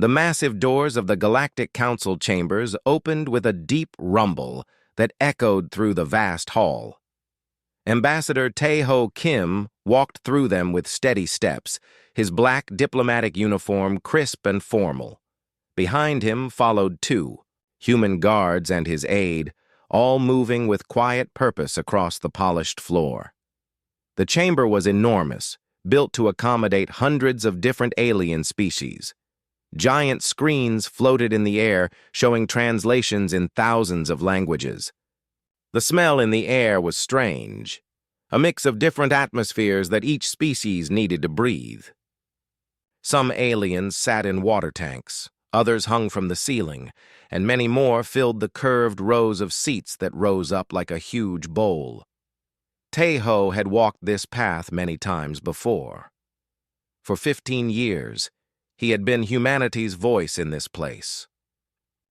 The massive doors of the Galactic Council chambers opened with a deep rumble that echoed through the vast hall. Ambassador Tae-ho Kim walked through them with steady steps, his black diplomatic uniform crisp and formal. Behind him followed two, human guards and his aide, all moving with quiet purpose across the polished floor. The chamber was enormous, built to accommodate hundreds of different alien species. Giant screens floated in the air, showing translations in thousands of languages. The smell in the air was strange, a mix of different atmospheres that each species needed to breathe. Some aliens sat in water tanks, others hung from the ceiling, and many more filled the curved rows of seats that rose up like a huge bowl. Tae-ho had walked this path many times before. For 15 years, he had been humanity's voice in this place.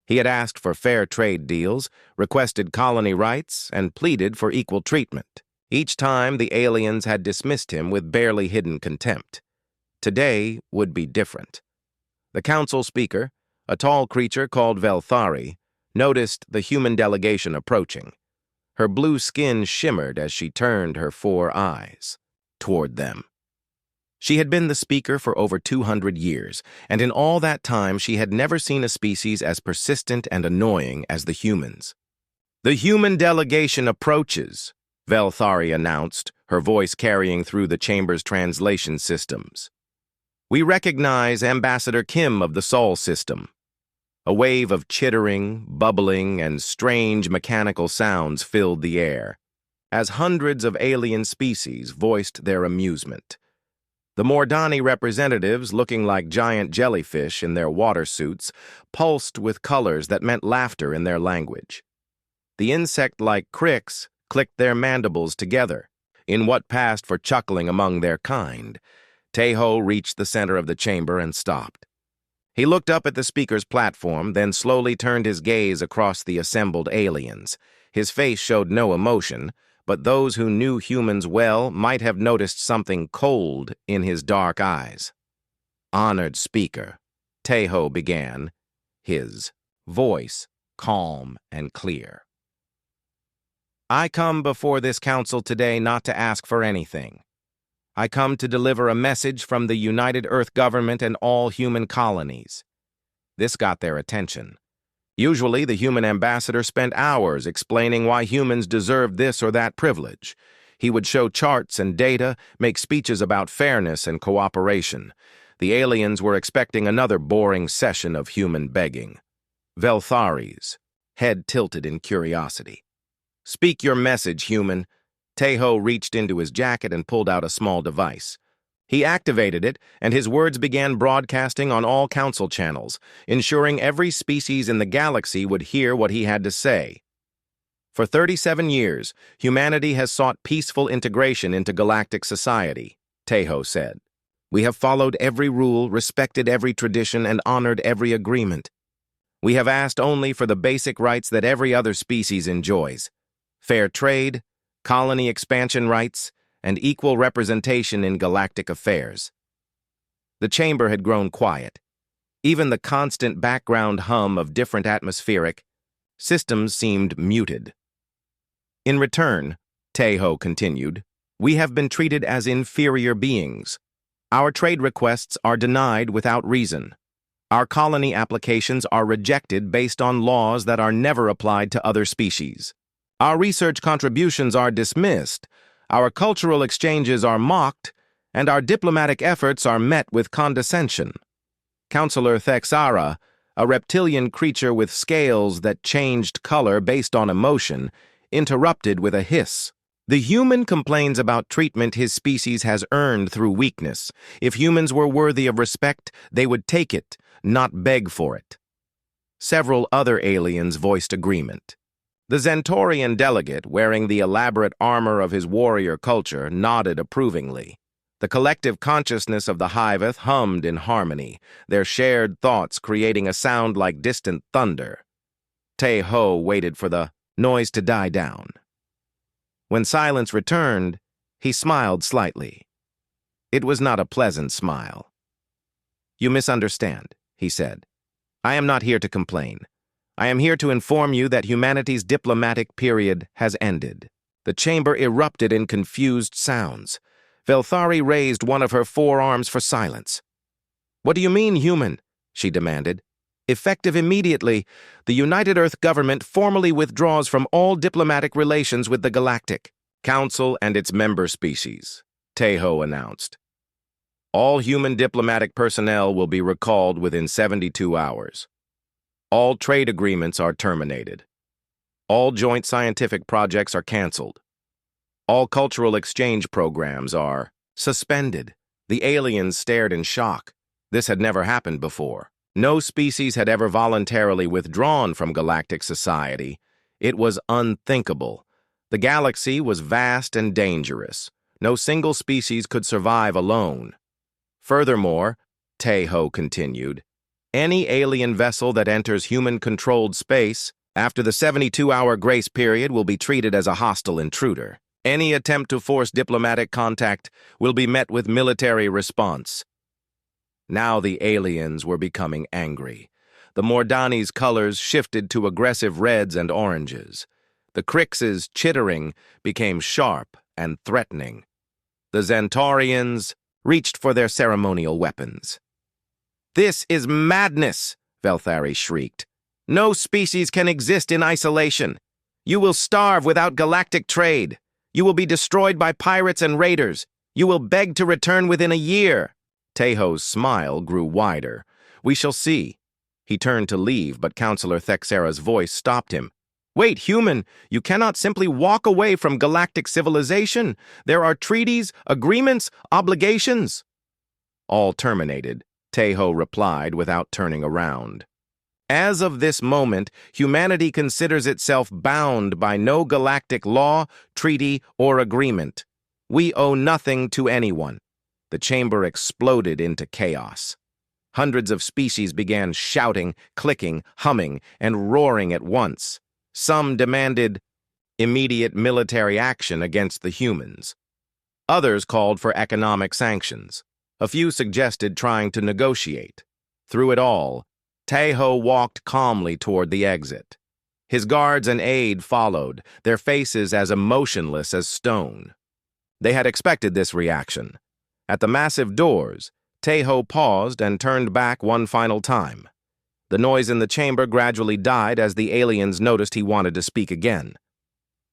He had asked for fair trade deals, requested colony rights, and pleaded for equal treatment. Each time, the aliens had dismissed him with barely hidden contempt. Today would be different. The council speaker, a tall creature called Velthari, noticed the human delegation approaching. Her blue skin shimmered as she turned her 4 eyes toward them. She had been the speaker for over 200 years, and in all that time she had never seen a species as persistent and annoying as the humans. "The human delegation approaches," Velthari announced, her voice carrying through the chamber's translation systems. "We recognize Ambassador Kim of the Sol system." A wave of chittering, bubbling, and strange mechanical sounds filled the air, as hundreds of alien species voiced their amusement. The Mordani representatives, looking like giant jellyfish in their water suits, pulsed with colors that meant laughter in their language. The insect-like cricks clicked their mandibles together, in what passed for chuckling among their kind. Tae-ho reached the center of the chamber and stopped. He looked up at the speaker's platform, then slowly turned his gaze across the assembled aliens. His face showed no emotion, but those who knew humans well might have noticed something cold in his dark eyes. "Honored speaker," Tae-ho began, his voice calm and clear. "I come before this council today not to ask for anything. I come to deliver a message from the United Earth government and all human colonies." This got their attention. Usually, the human ambassador spent hours explaining why humans deserved this or that privilege. He would show charts and data, make speeches about fairness and cooperation. The aliens were expecting another boring session of human begging. Velthari's head tilted in curiosity. "Speak your message, human." Tae-ho reached into his jacket and pulled out a small device. He activated it, and his words began broadcasting on all council channels, ensuring every species in the galaxy would hear what he had to say. "For 37 years, humanity has sought peaceful integration into galactic society," Tae-ho said. "We have followed every rule, respected every tradition, and honored every agreement. We have asked only for the basic rights that every other species enjoys: fair trade, colony expansion rights, and equal representation in galactic affairs." The chamber had grown quiet. Even the constant background hum of different atmospheric systems seemed muted. "In return," Tae-ho continued, "we have been treated as inferior beings. Our trade requests are denied without reason. Our colony applications are rejected based on laws that are never applied to other species. Our research contributions are dismissed, our cultural exchanges are mocked, and our diplomatic efforts are met with condescension." Counselor Thexara, a reptilian creature with scales that changed color based on emotion, interrupted with a hiss. "The human complains about treatment his species has earned through weakness. If humans were worthy of respect, they would take it, not beg for it." Several other aliens voiced agreement. The Zentorian delegate, wearing the elaborate armor of his warrior culture, nodded approvingly. The collective consciousness of the Hiveth hummed in harmony, their shared thoughts creating a sound like distant thunder. Tae-ho waited for the noise to die down. When silence returned, he smiled slightly. It was not a pleasant smile. "You misunderstand," he said. "I am not here to complain. I am here to inform you that humanity's diplomatic period has ended." The chamber erupted in confused sounds. Velthari raised one of her forearms for silence. "What do you mean, human?" she demanded. "Effective immediately, the United Earth government formally withdraws from all diplomatic relations with the Galactic Council and its member species," Tejo announced. "All human diplomatic personnel will be recalled within 72 hours. All trade agreements are terminated. All joint scientific projects are canceled. All cultural exchange programs are suspended." The aliens stared in shock. This had never happened before. No species had ever voluntarily withdrawn from galactic society. It was unthinkable. The galaxy was vast and dangerous. No single species could survive alone. Furthermore, Tejo continued, any alien vessel that enters human-controlled space after the 72-hour grace period will be treated as a hostile intruder. Any attempt to force diplomatic contact will be met with military response. Now the aliens were becoming angry. The Mordani's colors shifted to aggressive reds and oranges. The Crix's chittering became sharp and threatening. The Xantaurians reached for their ceremonial weapons. "This is madness," Velthari shrieked. "No species can exist in isolation. You will starve without galactic trade. You will be destroyed by pirates and raiders. You will beg to return within a year." Tejo's smile grew wider. "We shall see." He turned to leave, but Counselor Thexera's voice stopped him. "Wait, human, you cannot simply walk away from galactic civilization. There are treaties, agreements, obligations." "All terminated," Tejo replied without turning around. "As of this moment, humanity considers itself bound by no galactic law, treaty, or agreement. We owe nothing to anyone." The chamber exploded into chaos. Hundreds of species began shouting, clicking, humming, and roaring at once. Some demanded immediate military action against the humans. Others called for economic sanctions. A few suggested trying to negotiate. Through it all, Tejo walked calmly toward the exit. His guards and aide followed, their faces as emotionless as stone. They had expected this reaction. At the massive doors, Tejo paused and turned back one final time. The noise in the chamber gradually died as the aliens noticed he wanted to speak again.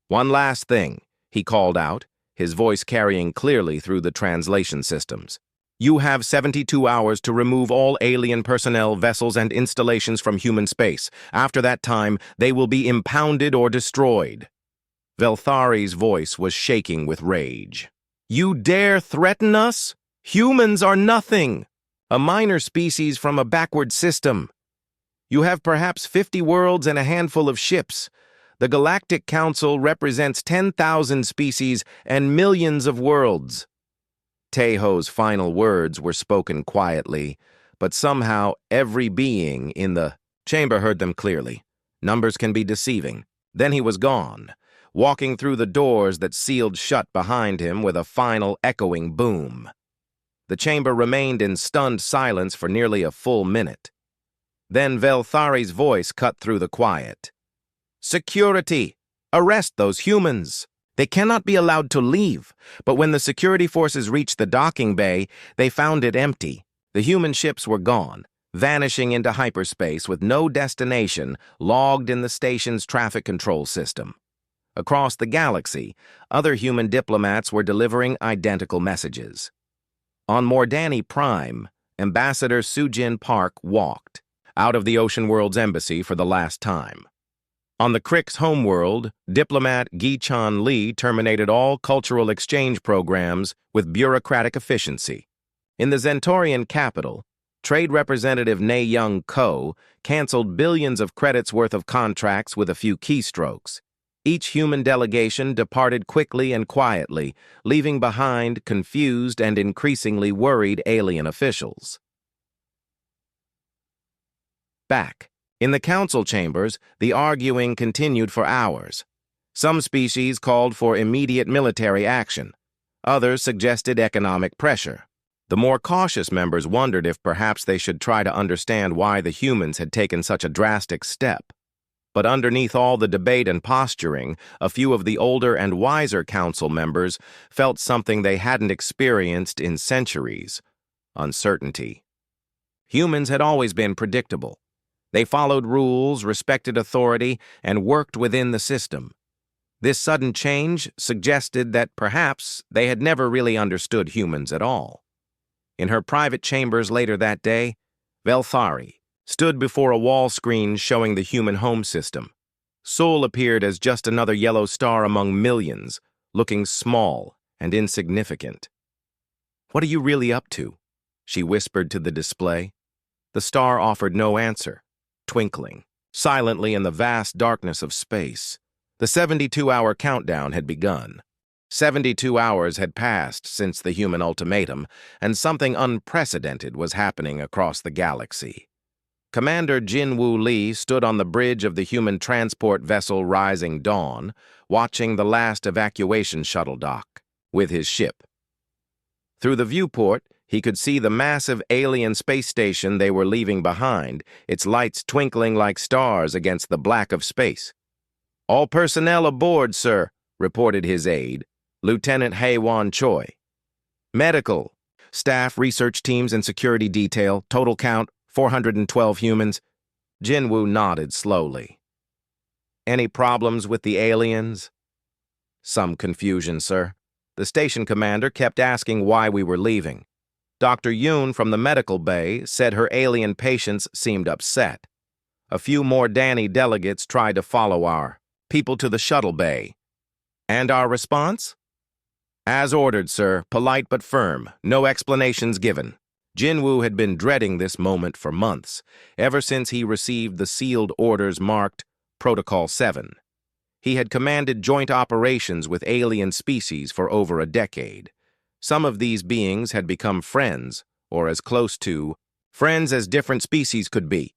"One last thing," he called out, his voice carrying clearly through the translation systems. "You have 72 hours to remove all alien personnel, vessels, and installations from human space. After that time, they will be impounded or destroyed." Velthari's voice was shaking with rage. "You dare threaten us? Humans are nothing, a minor species from a backward system. You have perhaps 50 worlds and a handful of ships. The Galactic Council represents 10,000 species and millions of worlds." Tejo's final words were spoken quietly, but somehow every being in the chamber heard them clearly. Numbers can be deceiving. Then he was gone, walking through the doors that sealed shut behind him with a final echoing boom. The chamber remained in stunned silence for nearly a full minute. Then Velthari's voice cut through the quiet. "Security! Arrest those humans! They cannot be allowed to leave." But when the security forces reached the docking bay, they found it empty. The human ships were gone, vanishing into hyperspace with no destination logged in the station's traffic control system. Across the galaxy, other human diplomats were delivering identical messages. On Mordani Prime, Ambassador Sujin Park walked out of the Ocean World's embassy for the last time. On the Crix homeworld, diplomat Gi-Chan Lee terminated all cultural exchange programs with bureaucratic efficiency. In the Xantaurian capital, Trade Representative Ne-Young Ko canceled billions of credits worth of contracts with a few keystrokes. Each human delegation departed quickly and quietly, leaving behind confused and increasingly worried alien officials. Back in the council chambers, the arguing continued for hours. Some species called for immediate military action. Others suggested economic pressure. The more cautious members wondered if perhaps they should try to understand why the humans had taken such a drastic step. But underneath all the debate and posturing, a few of the older and wiser council members felt something they hadn't experienced in centuries: uncertainty. Humans had always been predictable. They followed rules, respected authority, and worked within the system. This sudden change suggested that perhaps they had never really understood humans at all. In her private chambers later that day, Velthari stood before a wall screen showing the human home system. Sol appeared as just another yellow star among millions, looking small and insignificant. "What are you really up to?" she whispered to the display. The star offered no answer, twinkling silently in the vast darkness of space. The 72-hour countdown had begun. 72 hours had passed since the human ultimatum, and something unprecedented was happening across the galaxy. Commander Jinwoo Lee stood on the bridge of the human transport vessel Rising Dawn, watching the last evacuation shuttle dock with his ship. Through the viewport, he could see the massive alien space station they were leaving behind, its lights twinkling like stars against the black of space. "All personnel aboard, sir," reported his aide, Lieutenant Haewon Choi. "Medical, staff, research teams, and security detail, total count, 412 humans." Jinwoo nodded slowly. "Any problems with the aliens?" "Some confusion, sir. The station commander kept asking why we were leaving. Dr. Yoon from the medical bay said her alien patients seemed upset. A few more Danny delegates tried to follow our people to the shuttle bay." "And our response?" "As ordered, sir, polite but firm, no explanations given." Jinwoo had been dreading this moment for months, ever since he received the sealed orders marked Protocol 7. He had commanded joint operations with alien species for over a decade. Some of these beings had become friends, or as close to friends as different species could be.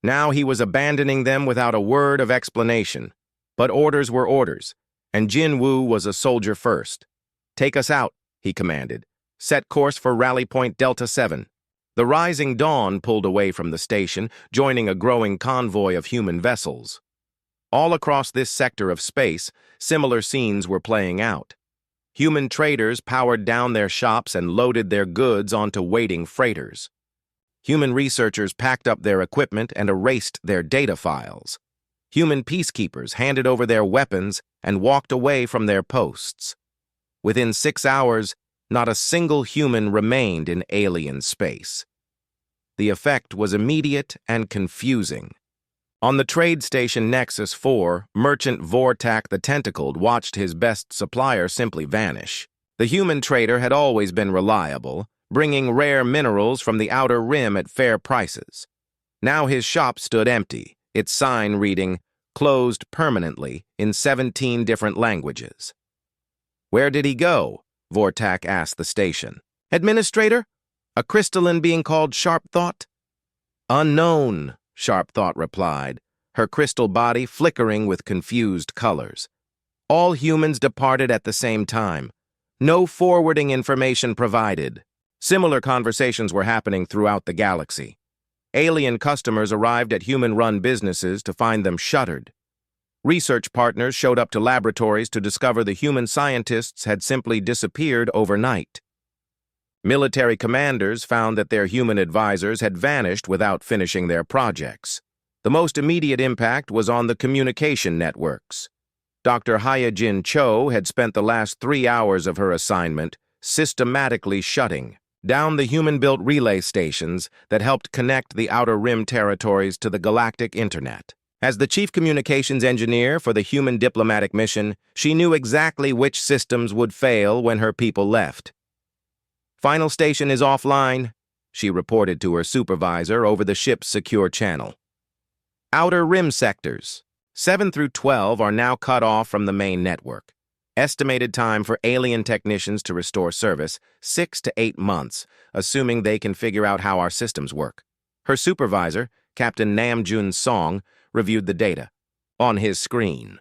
Now he was abandoning them without a word of explanation. But orders were orders, and Jinwoo was a soldier first. "Take us out," he commanded. "Set course for Rally Point Delta 7. The Rising Dawn pulled away from the station, joining a growing convoy of human vessels. All across this sector of space, similar scenes were playing out. Human traders powered down their shops and loaded their goods onto waiting freighters. Human researchers packed up their equipment and erased their data files. Human peacekeepers handed over their weapons and walked away from their posts. Within 6 hours, not a single human remained in alien space. The effect was immediate and confusing. On the trade station Nexus 4, merchant Vortak the Tentacled watched his best supplier simply vanish. The human trader had always been reliable, bringing rare minerals from the outer rim at fair prices. Now his shop stood empty, its sign reading, "Closed permanently," in 17 different languages. "Where did he go?" Vortak asked the station. "Administrator? A crystalline being called Sharp Thought?" "Unknown," Sharp Thought replied, her crystal body flickering with confused colors. "All humans departed at the same time. No forwarding information provided." Similar conversations were happening throughout the galaxy. Alien customers arrived at human-run businesses to find them shuttered. Research partners showed up to laboratories to discover the human scientists had simply disappeared overnight. Military commanders found that their human advisors had vanished without finishing their projects. The most immediate impact was on the communication networks. Dr. Hyejin Cho had spent the last 3 hours of her assignment systematically shutting down the human-built relay stations that helped connect the Outer Rim territories to the galactic internet. As the chief communications engineer for the human diplomatic mission, she knew exactly which systems would fail when her people left. "Final station is offline," she reported to her supervisor over the ship's secure channel. "Outer Rim sectors 7 through 12 are now cut off from the main network. Estimated time for alien technicians to restore service, 6 to 8 months, assuming they can figure out how our systems work." Her supervisor, Captain Namjoon Song, reviewed the data on his screen.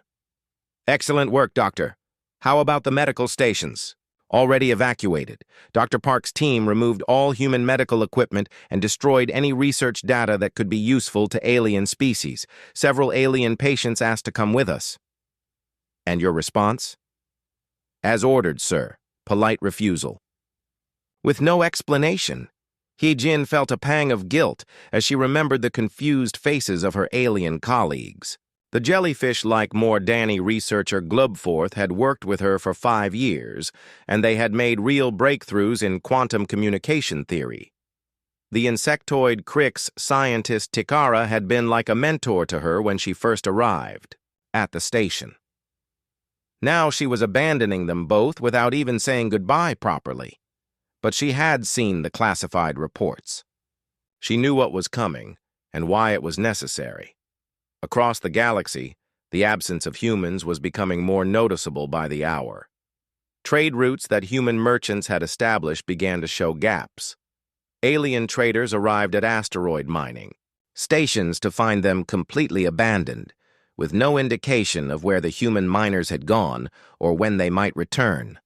"Excellent work, Doctor. How about the medical stations? Already evacuated. Dr. Park's team removed all human medical equipment and destroyed any research data that could be useful to alien species. Several alien patients asked to come with us. And your response? As ordered, sir. Polite refusal. With no explanation, He-Jin felt a pang of guilt as she remembered the confused faces of her alien colleagues. The jellyfish-like Mordani researcher Glubforth had worked with her for 5 years, and they had made real breakthroughs in quantum communication theory. The insectoid Krix scientist Tikara had been like a mentor to her when she first arrived at the station. Now she was abandoning them both without even saying goodbye properly. But she had seen the classified reports. She knew what was coming and why it was necessary. Across the galaxy, the absence of humans was becoming more noticeable by the hour. Trade routes that human merchants had established began to show gaps. Alien traders arrived at asteroid mining stations to find them completely abandoned, with no indication of where the human miners had gone or when they might return.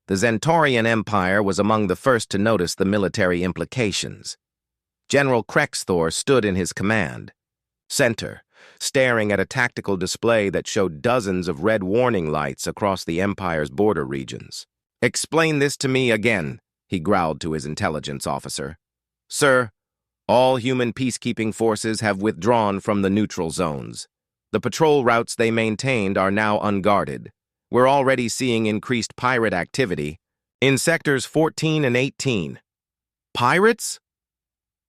The Zentaurian Empire was among the first to notice the military implications. General Krexthor stood in his command center, staring at a tactical display that showed dozens of red warning lights across the Empire's border regions. "Explain this to me again," he growled to his intelligence officer. "Sir, all human peacekeeping forces have withdrawn from the neutral zones. The patrol routes they maintained are now unguarded. We're already seeing increased pirate activity in sectors 14 and 18. Pirates?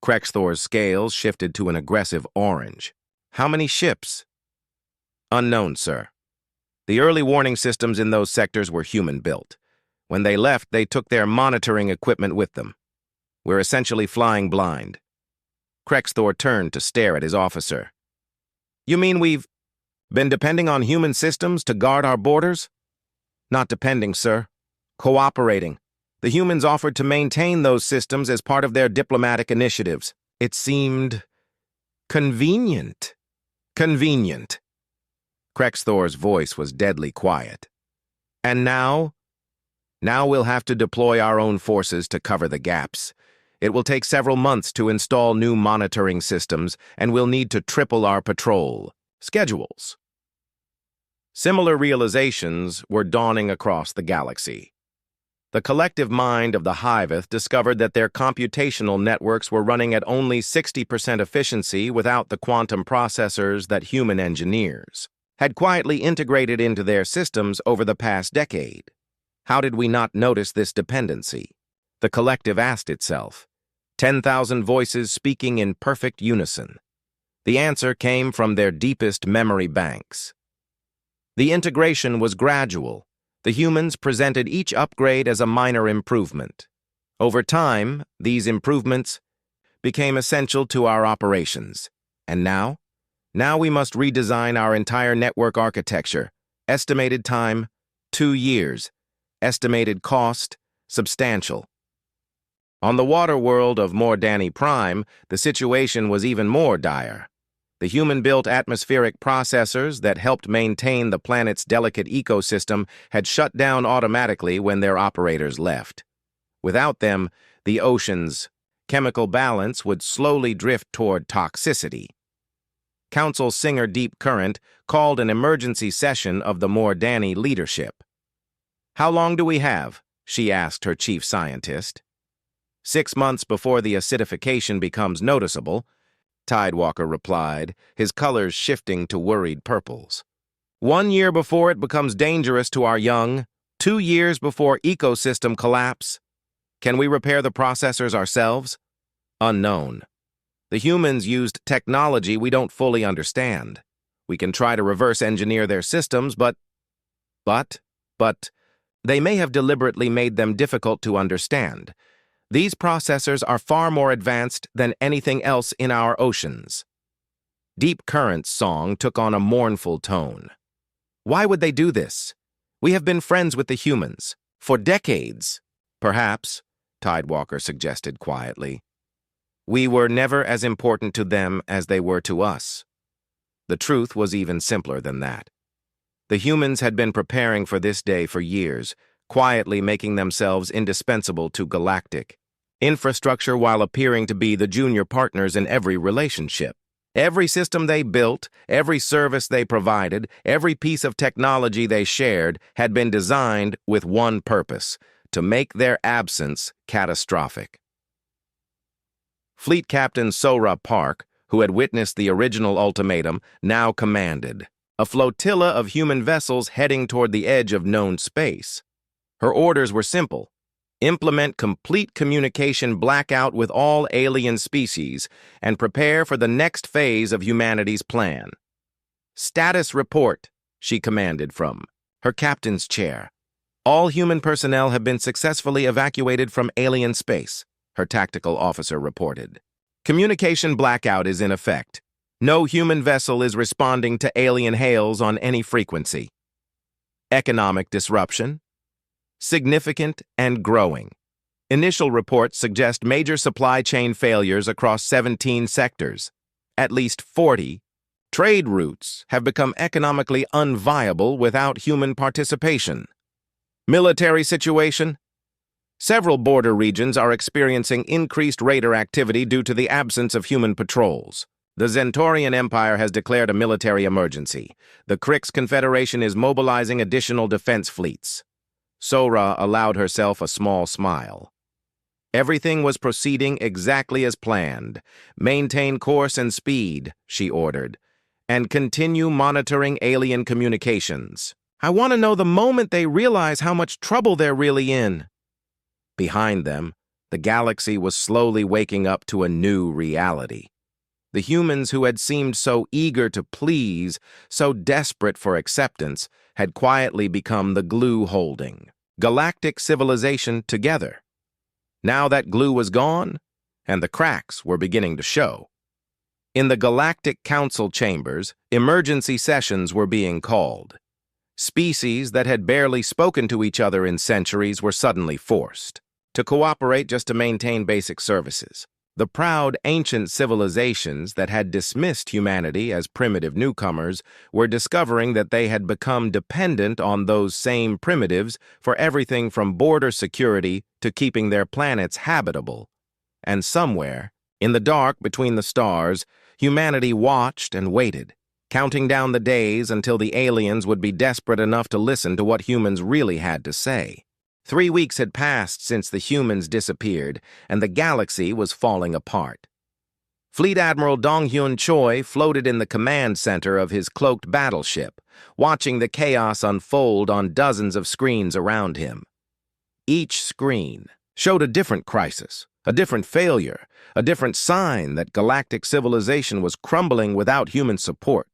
Krexthor's scales shifted to an aggressive orange. How many ships? Unknown, sir. The early warning systems in those sectors were human-built. When they left, they took their monitoring equipment with them. We're essentially flying blind. Krexthor turned to stare at his officer. You mean we've been depending on human systems to guard our borders? Not depending, sir. Cooperating. The humans offered to maintain those systems as part of their diplomatic initiatives. It seemed convenient. Convenient. Krexthor's voice was deadly quiet. And now? Now we'll have to deploy our own forces to cover the gaps. It will take several months to install new monitoring systems, and we'll need to triple our patrol schedules. Similar realizations were dawning across the galaxy. The collective mind of the Hiveth discovered that their computational networks were running at only 60% efficiency without the quantum processors that human engineers had quietly integrated into their systems over the past decade. How did we not notice this dependency? The collective asked itself, 10,000 voices speaking in perfect unison. The answer came from their deepest memory banks. The integration was gradual. The humans presented each upgrade as a minor improvement. Over time, these improvements became essential to our operations. And now? Now we must redesign our entire network architecture. Estimated time, 2 years. Estimated cost, substantial. On the water world of Mordani Prime, the situation was even more dire. The human-built atmospheric processors that helped maintain the planet's delicate ecosystem had shut down automatically when their operators left. Without them, the ocean's chemical balance would slowly drift toward toxicity. Council Singer Deep Current called an emergency session of the Mordani leadership. "How long do we have?" she asked her chief scientist. 6 months before the acidification becomes noticeable, Tidewalker replied, his colors shifting to worried purples. 1 year before it becomes dangerous to our young, 2 years before ecosystem collapse. Can we repair the processors ourselves? Unknown. The humans used technology we don't fully understand. We can try to reverse engineer their systems, but they may have deliberately made them difficult to understand. These processors are far more advanced than anything else in our oceans. Deep Current's song took on a mournful tone. Why would they do this? We have been friends with the humans for decades. Perhaps, Tidewalker suggested quietly. We were never as important to them as they were to us. The truth was even simpler than that. The humans had been preparing for this day for years, quietly making themselves indispensable to Galactic infrastructure while appearing to be the junior partners in every relationship. Every system they built, every service they provided, every piece of technology they shared had been designed with one purpose: to make their absence catastrophic. Fleet Captain Sora Park, who had witnessed the original ultimatum, now commanded a flotilla of human vessels heading toward the edge of known space. Her orders were simple: implement complete communication blackout with all alien species and prepare for the next phase of humanity's plan. Status report, she commanded from her captain's chair. All human personnel have been successfully evacuated from alien space, her tactical officer reported. Communication blackout is in effect. No human vessel is responding to alien hails on any frequency. Economic disruption? Significant and growing. Initial reports suggest major supply chain failures across 17 sectors. At least 40 trade routes have become economically unviable without human participation. Military situation? Several border regions are experiencing increased raider activity due to the absence of human patrols. The Zentorian Empire has declared a military emergency. The Krix Confederation is mobilizing additional defense fleets. Sora allowed herself a small smile. Everything was proceeding exactly as planned. Maintain course and speed, she ordered, and continue monitoring alien communications. I want to know the moment they realize how much trouble they're really in. Behind them, the galaxy was slowly waking up to a new reality. The humans who had seemed so eager to please, so desperate for acceptance, had quietly become the glue holding galactic civilization together. Now that glue was gone, and the cracks were beginning to show. In the Galactic Council chambers, emergency sessions were being called. Species that had barely spoken to each other in centuries were suddenly forced to cooperate just to maintain basic services. The proud ancient civilizations that had dismissed humanity as primitive newcomers were discovering that they had become dependent on those same primitives for everything from border security to keeping their planets habitable. And somewhere, in the dark between the stars, humanity watched and waited, counting down the days until the aliens would be desperate enough to listen to what humans really had to say. 3 weeks had passed since the humans disappeared, and the galaxy was falling apart. Fleet Admiral Donghyun Choi floated in the command center of his cloaked battleship, watching the chaos unfold on dozens of screens around him. Each screen showed a different crisis, a different failure, a different sign that galactic civilization was crumbling without human support.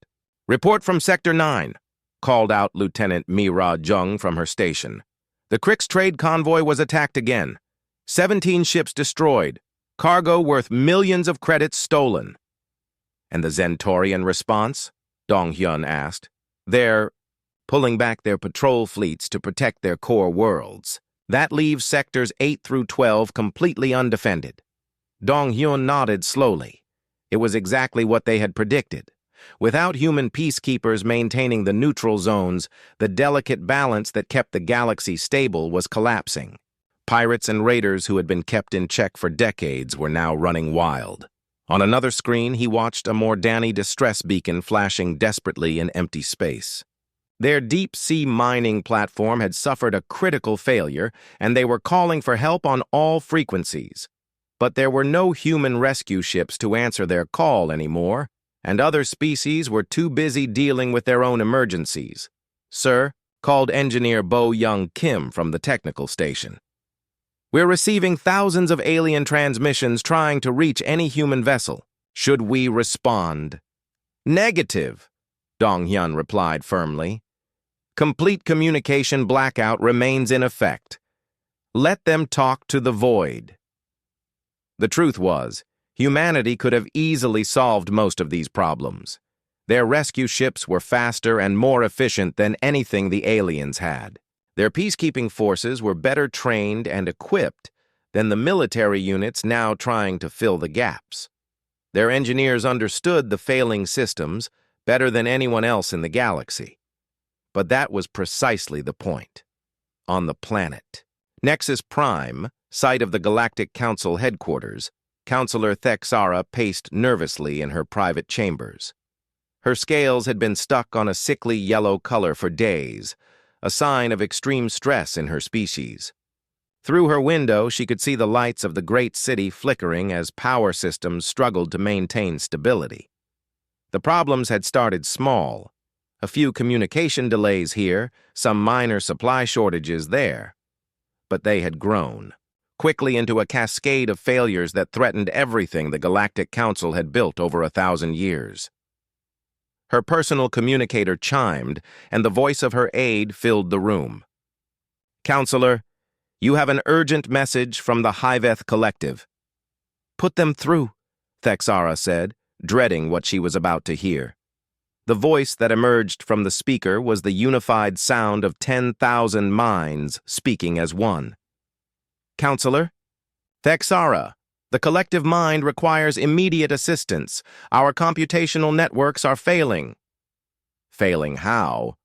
"Report from Sector 9, called out Lieutenant Mira Jung from her station. The Krix trade convoy was attacked again. 17 ships destroyed. Cargo worth millions of credits stolen." "And the Zentorian response?" Donghyun asked. "They're pulling back their patrol fleets to protect their core worlds. That leaves sectors 8 through 12 completely undefended." Donghyun nodded slowly. It was exactly what they had predicted. Without human peacekeepers maintaining the neutral zones, the delicate balance that kept the galaxy stable was collapsing. Pirates and raiders who had been kept in check for decades were now running wild. On another screen, he watched a Mordani distress beacon flashing desperately in empty space. Their deep-sea mining platform had suffered a critical failure, and they were calling for help on all frequencies. But there were no human rescue ships to answer their call anymore, and other species were too busy dealing with their own emergencies. "Sir," called Engineer Bo Young Kim from the technical station. "We're receiving thousands of alien transmissions trying to reach any human vessel. Should we respond?" "Negative," Donghyun replied firmly. "Complete communication blackout remains in effect. Let them talk to the void." The truth was, humanity could have easily solved most of these problems. Their rescue ships were faster and more efficient than anything the aliens had. Their peacekeeping forces were better trained and equipped than the military units now trying to fill the gaps. Their engineers understood the failing systems better than anyone else in the galaxy. But that was precisely the point. on the planet. Nexus Prime, site of the Galactic Council headquarters, Counselor Thexara paced nervously in her private chambers. Her scales had been stuck on a sickly yellow color for days, a sign of extreme stress in her species. Through her window, she could see the lights of the great city flickering as power systems struggled to maintain stability. The problems had started small. A few communication delays here, some minor supply shortages there. But they had grown, quickly into a cascade of failures that threatened everything the Galactic Council had built over 1,000 years. Her personal communicator chimed, and the voice of her aide filled the room. "Counselor, you have an urgent message from the Hyveth Collective." "Put them through," Thexara said, dreading what she was about to hear. The voice that emerged from the speaker was the unified sound of 10,000 minds speaking as one. "Counselor? Thexara, the collective mind requires immediate assistance. Our computational networks are failing." "Failing how?"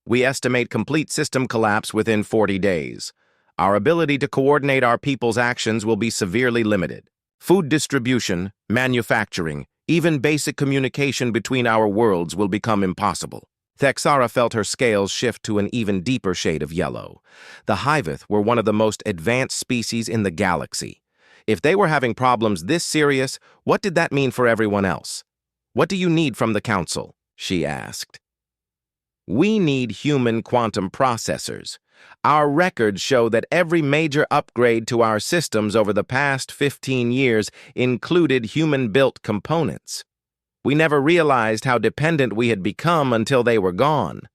"We estimate complete system collapse within 40 days. Our ability to coordinate our people's actions will be severely limited. Food distribution, manufacturing, even basic communication between our worlds will become impossible." Thexara felt her scales shift to an even deeper shade of yellow. The Hyveth were one of the most advanced species in the galaxy. If they were having problems this serious, what did that mean for everyone else? "What do you need from the Council?" she asked. "We need human quantum processors. Our records show that every major upgrade to our systems over the past 15 years included human-built components. We never realized how dependent we had become until they were gone."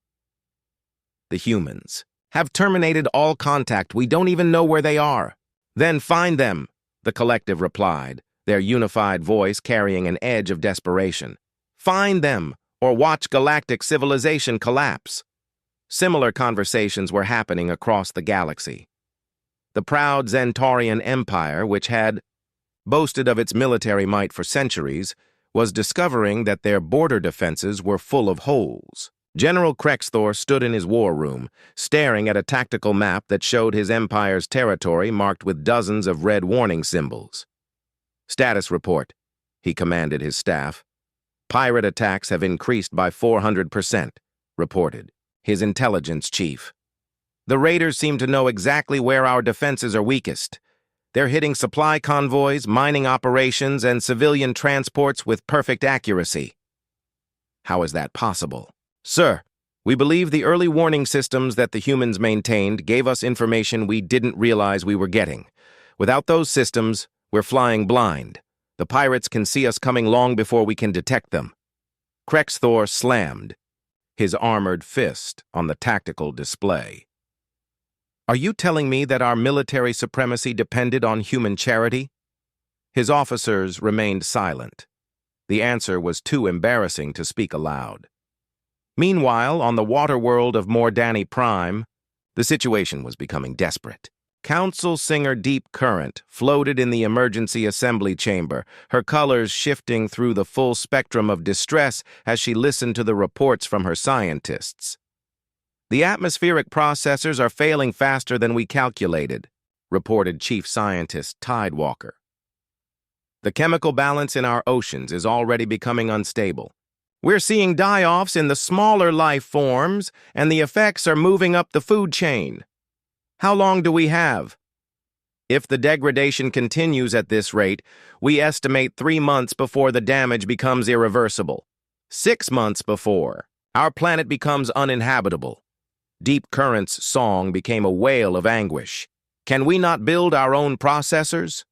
"The humans have terminated all contact. We don't even know where they are." "Then find them," the collective replied, their unified voice carrying an edge of desperation. "Find them, or watch galactic civilization collapse." Similar conversations were happening across the galaxy. The proud Zentaurian Empire, which had boasted of its military might for centuries, was discovering that their border defenses were full of holes. General Krexthor stood in his war room, staring at a tactical map that showed his empire's territory marked with dozens of red warning symbols. "Status report," he commanded his staff. "Pirate attacks have increased by 400%, reported his intelligence chief. "The raiders seem to know exactly where our defenses are weakest. They're hitting supply convoys, mining operations, and civilian transports with perfect accuracy." "How is that possible?" "Sir, we believe the early warning systems that the humans maintained gave us information we didn't realize we were getting. Without those systems, we're flying blind. The pirates can see us coming long before we can detect them." Krexthor slammed, his armored fist on the tactical display. "Are you telling me that our military supremacy depended on human charity?" His officers remained silent. The answer was too embarrassing to speak aloud. Meanwhile, on the water world of Mordani Prime, the situation was becoming desperate. Council Singer Deep Current floated in the emergency assembly chamber, her colors shifting through the full spectrum of distress as she listened to the reports from her scientists. "The atmospheric processors are failing faster than we calculated," reported Chief Scientist Tidewalker. "The chemical balance in our oceans is already becoming unstable. We're seeing die-offs in the smaller life forms, and the effects are moving up the food chain. How long do we have? If the degradation continues at this rate, we estimate 3 months before the damage becomes irreversible. 6 months before our planet becomes uninhabitable." Deep Current's song became a wail of anguish. "Can we not build our own processors?"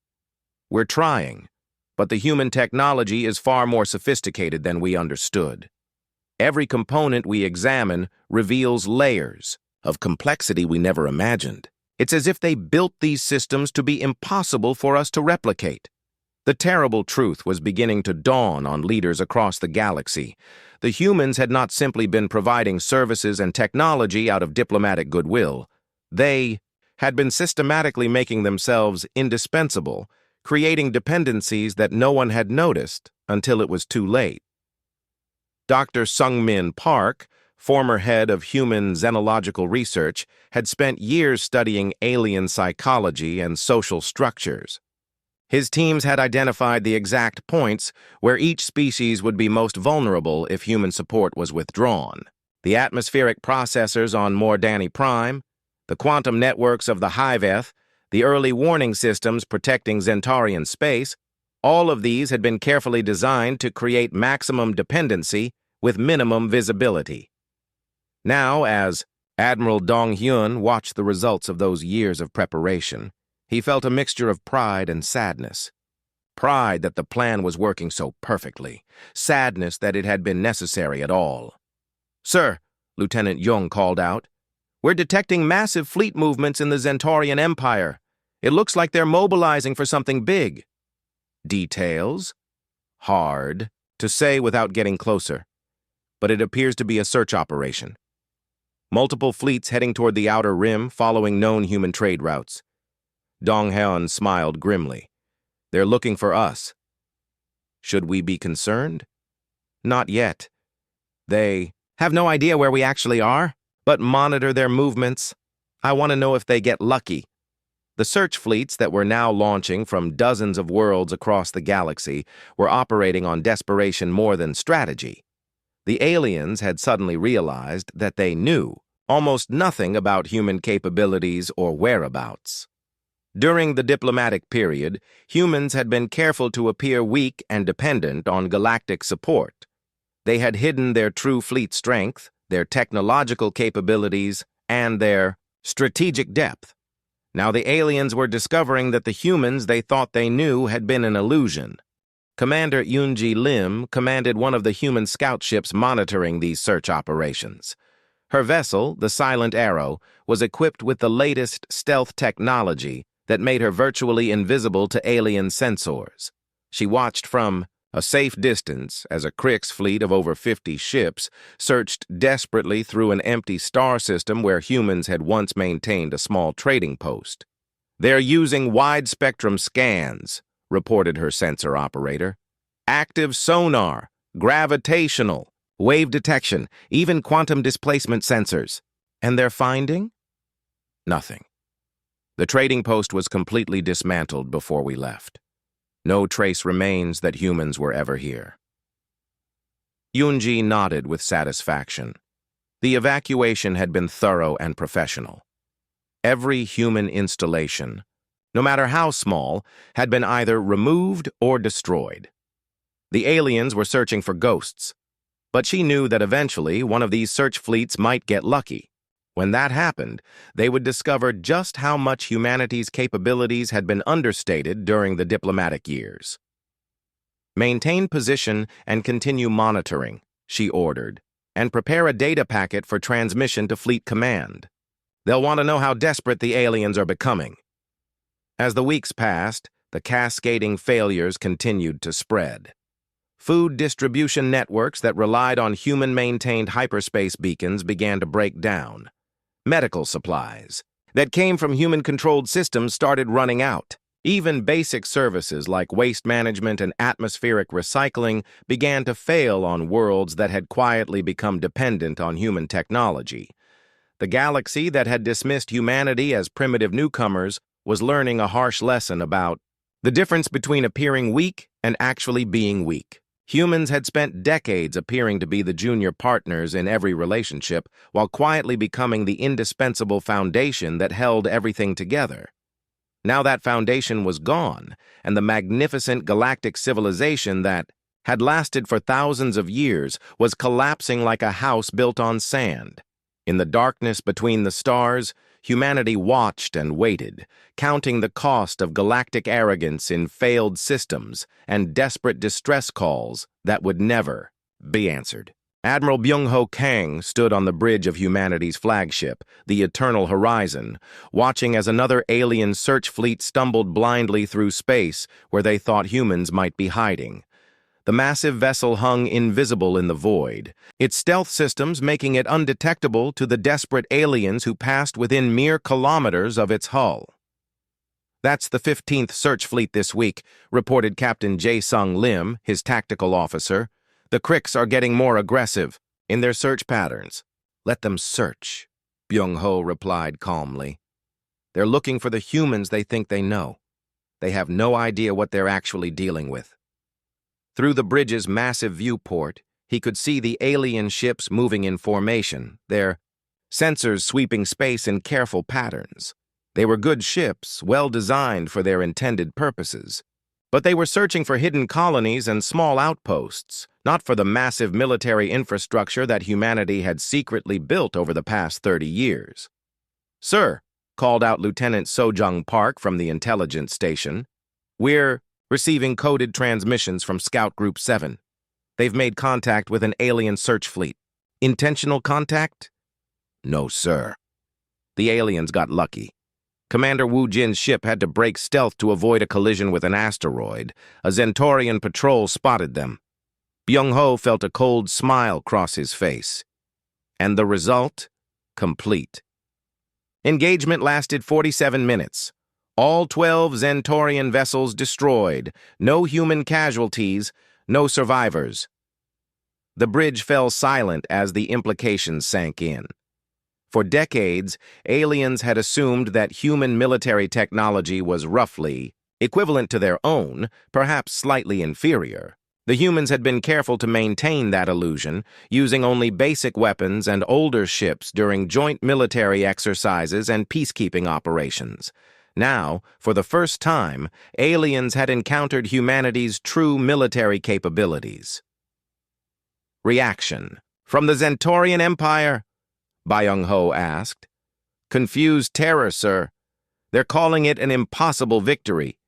"We're trying, but the human technology is far more sophisticated than we understood. Every component we examine reveals layers of complexity we never imagined. It's as if they built these systems to be impossible for us to replicate." The terrible truth was beginning to dawn on leaders across the galaxy. The humans had not simply been providing services and technology out of diplomatic goodwill. They had been systematically making themselves indispensable, creating dependencies that no one had noticed until it was too late. Dr. Sungmin Park, former head of human xenological research, had spent years studying alien psychology and social structures. His teams had identified the exact points where each species would be most vulnerable if human support was withdrawn. The atmospheric processors on Mordani Prime, the quantum networks of the Hiveth, the early warning systems protecting Zentarian space, all of these had been carefully designed to create maximum dependency with minimum visibility. Now, as Admiral Dong Hyun watched the results of those years of preparation, he felt a mixture of pride and sadness. Pride that the plan was working so perfectly, sadness that it had been necessary at all. "Sir," Lieutenant Jung called out, "we're detecting massive fleet movements in the Zentarian Empire. It looks like they're mobilizing for something big." Details? Hard to say without getting closer, but it appears to be a search operation. Multiple fleets heading toward the outer rim following known human trade routes. Dong Hyun smiled grimly. "They're looking for us." Should we be concerned? Not yet. They have no idea where we actually are, but monitor their movements. I want to know if they get lucky. The search fleets that were now launching from dozens of worlds across the galaxy were operating on desperation more than strategy. The aliens had suddenly realized that they knew almost nothing about human capabilities or whereabouts. During the diplomatic period, humans had been careful to appear weak and dependent on galactic support. They had hidden their true fleet strength, their technological capabilities, and their strategic depth. Now the aliens were discovering that the humans they thought they knew had been an illusion. Commander Yoonji Lim commanded one of the human scout ships monitoring these search operations. Her vessel, the Silent Arrow, was equipped with the latest stealth technology that made her virtually invisible to alien sensors. She watched from a safe distance as a Krix fleet of over 50 ships searched desperately through an empty star system where humans had once maintained a small trading post. "They're using wide-spectrum scans," reported her sensor operator. "Active sonar, gravitational, wave detection, even quantum displacement sensors. And they're finding nothing." The trading post was completely dismantled before we left. No trace remains that humans were ever here. Yoonji nodded with satisfaction. The evacuation had been thorough and professional. Every human installation, no matter how small, had been either removed or destroyed. The aliens were searching for ghosts, but she knew that eventually one of these search fleets might get lucky. When that happened, they would discover just how much humanity's capabilities had been understated during the diplomatic years. "Maintain position and continue monitoring," she ordered, "and prepare a data packet for transmission to Fleet Command. They'll want to know how desperate the aliens are becoming." As the weeks passed, the cascading failures continued to spread. Food distribution networks that relied on human-maintained hyperspace beacons began to break down. Medical supplies that came from human-controlled systems started running out. Even basic services like waste management and atmospheric recycling began to fail on worlds that had quietly become dependent on human technology. The galaxy that had dismissed humanity as primitive newcomers was learning a harsh lesson about the difference between appearing weak and actually being weak. Humans had spent decades appearing to be the junior partners in every relationship while quietly becoming the indispensable foundation that held everything together. Now that foundation was gone, and the magnificent galactic civilization that had lasted for thousands of years was collapsing like a house built on sand. In the darkness between the stars, humanity watched and waited, counting the cost of galactic arrogance in failed systems and desperate distress calls that would never be answered. Admiral Byung-ho Kang stood on the bridge of humanity's flagship, the Eternal Horizon, watching as another alien search fleet stumbled blindly through space where they thought humans might be hiding. The massive vessel hung invisible in the void, its stealth systems making it undetectable to the desperate aliens who passed within mere kilometers of its hull. "That's the 15th search fleet this week," reported Captain Jae-sung Lim, his tactical officer. "The Krix are getting more aggressive in their search patterns." Let them search, Byung-ho replied calmly. They're looking for the humans they think they know. They have no idea what they're actually dealing with. Through the bridge's massive viewport, he could see the alien ships moving in formation, their sensors sweeping space in careful patterns. They were good ships, well designed for their intended purposes. But they were searching for hidden colonies and small outposts, not for the massive military infrastructure that humanity had secretly built over the past 30 years. "Sir," called out Lieutenant Sojung Park from the intelligence station, "we're receiving coded transmissions from Scout Group 7. They've made contact with an alien search fleet. Intentional contact?" "No, sir." The aliens got lucky. Commander Wu Jin's ship had to break stealth to avoid a collision with an asteroid. A Zentorian patrol spotted them. Byung-ho felt a cold smile cross his face. And the result? Complete. Engagement lasted 47 minutes. All 12 Zentorian vessels destroyed. No human casualties, no survivors. The bridge fell silent as the implications sank in. For decades, aliens had assumed that human military technology was roughly equivalent to their own, perhaps slightly inferior. The humans had been careful to maintain that illusion, using only basic weapons and older ships during joint military exercises and peacekeeping operations. Now, for the first time, aliens had encountered humanity's true military capabilities. Reaction from the Zentorian Empire? Byung-ho asked. "Confused terror, sir. They're calling it an impossible victory.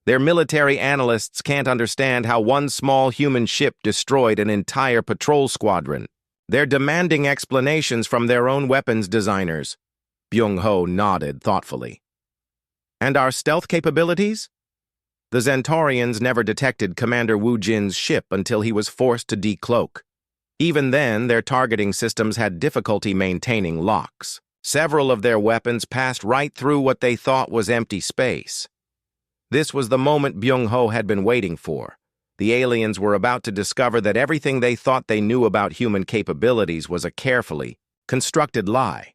Their military analysts can't understand how one small human ship destroyed an entire patrol squadron. They're demanding explanations from their own weapons designers." Byung-ho nodded thoughtfully. "And our stealth capabilities?" The Zentorians never detected Commander Wu Jin's ship until he was forced to decloak. Even then, their targeting systems had difficulty maintaining locks. Several of their weapons passed right through what they thought was empty space. This was the moment Byung-ho had been waiting for. The aliens were about to discover that everything they thought they knew about human capabilities was a carefully constructed lie.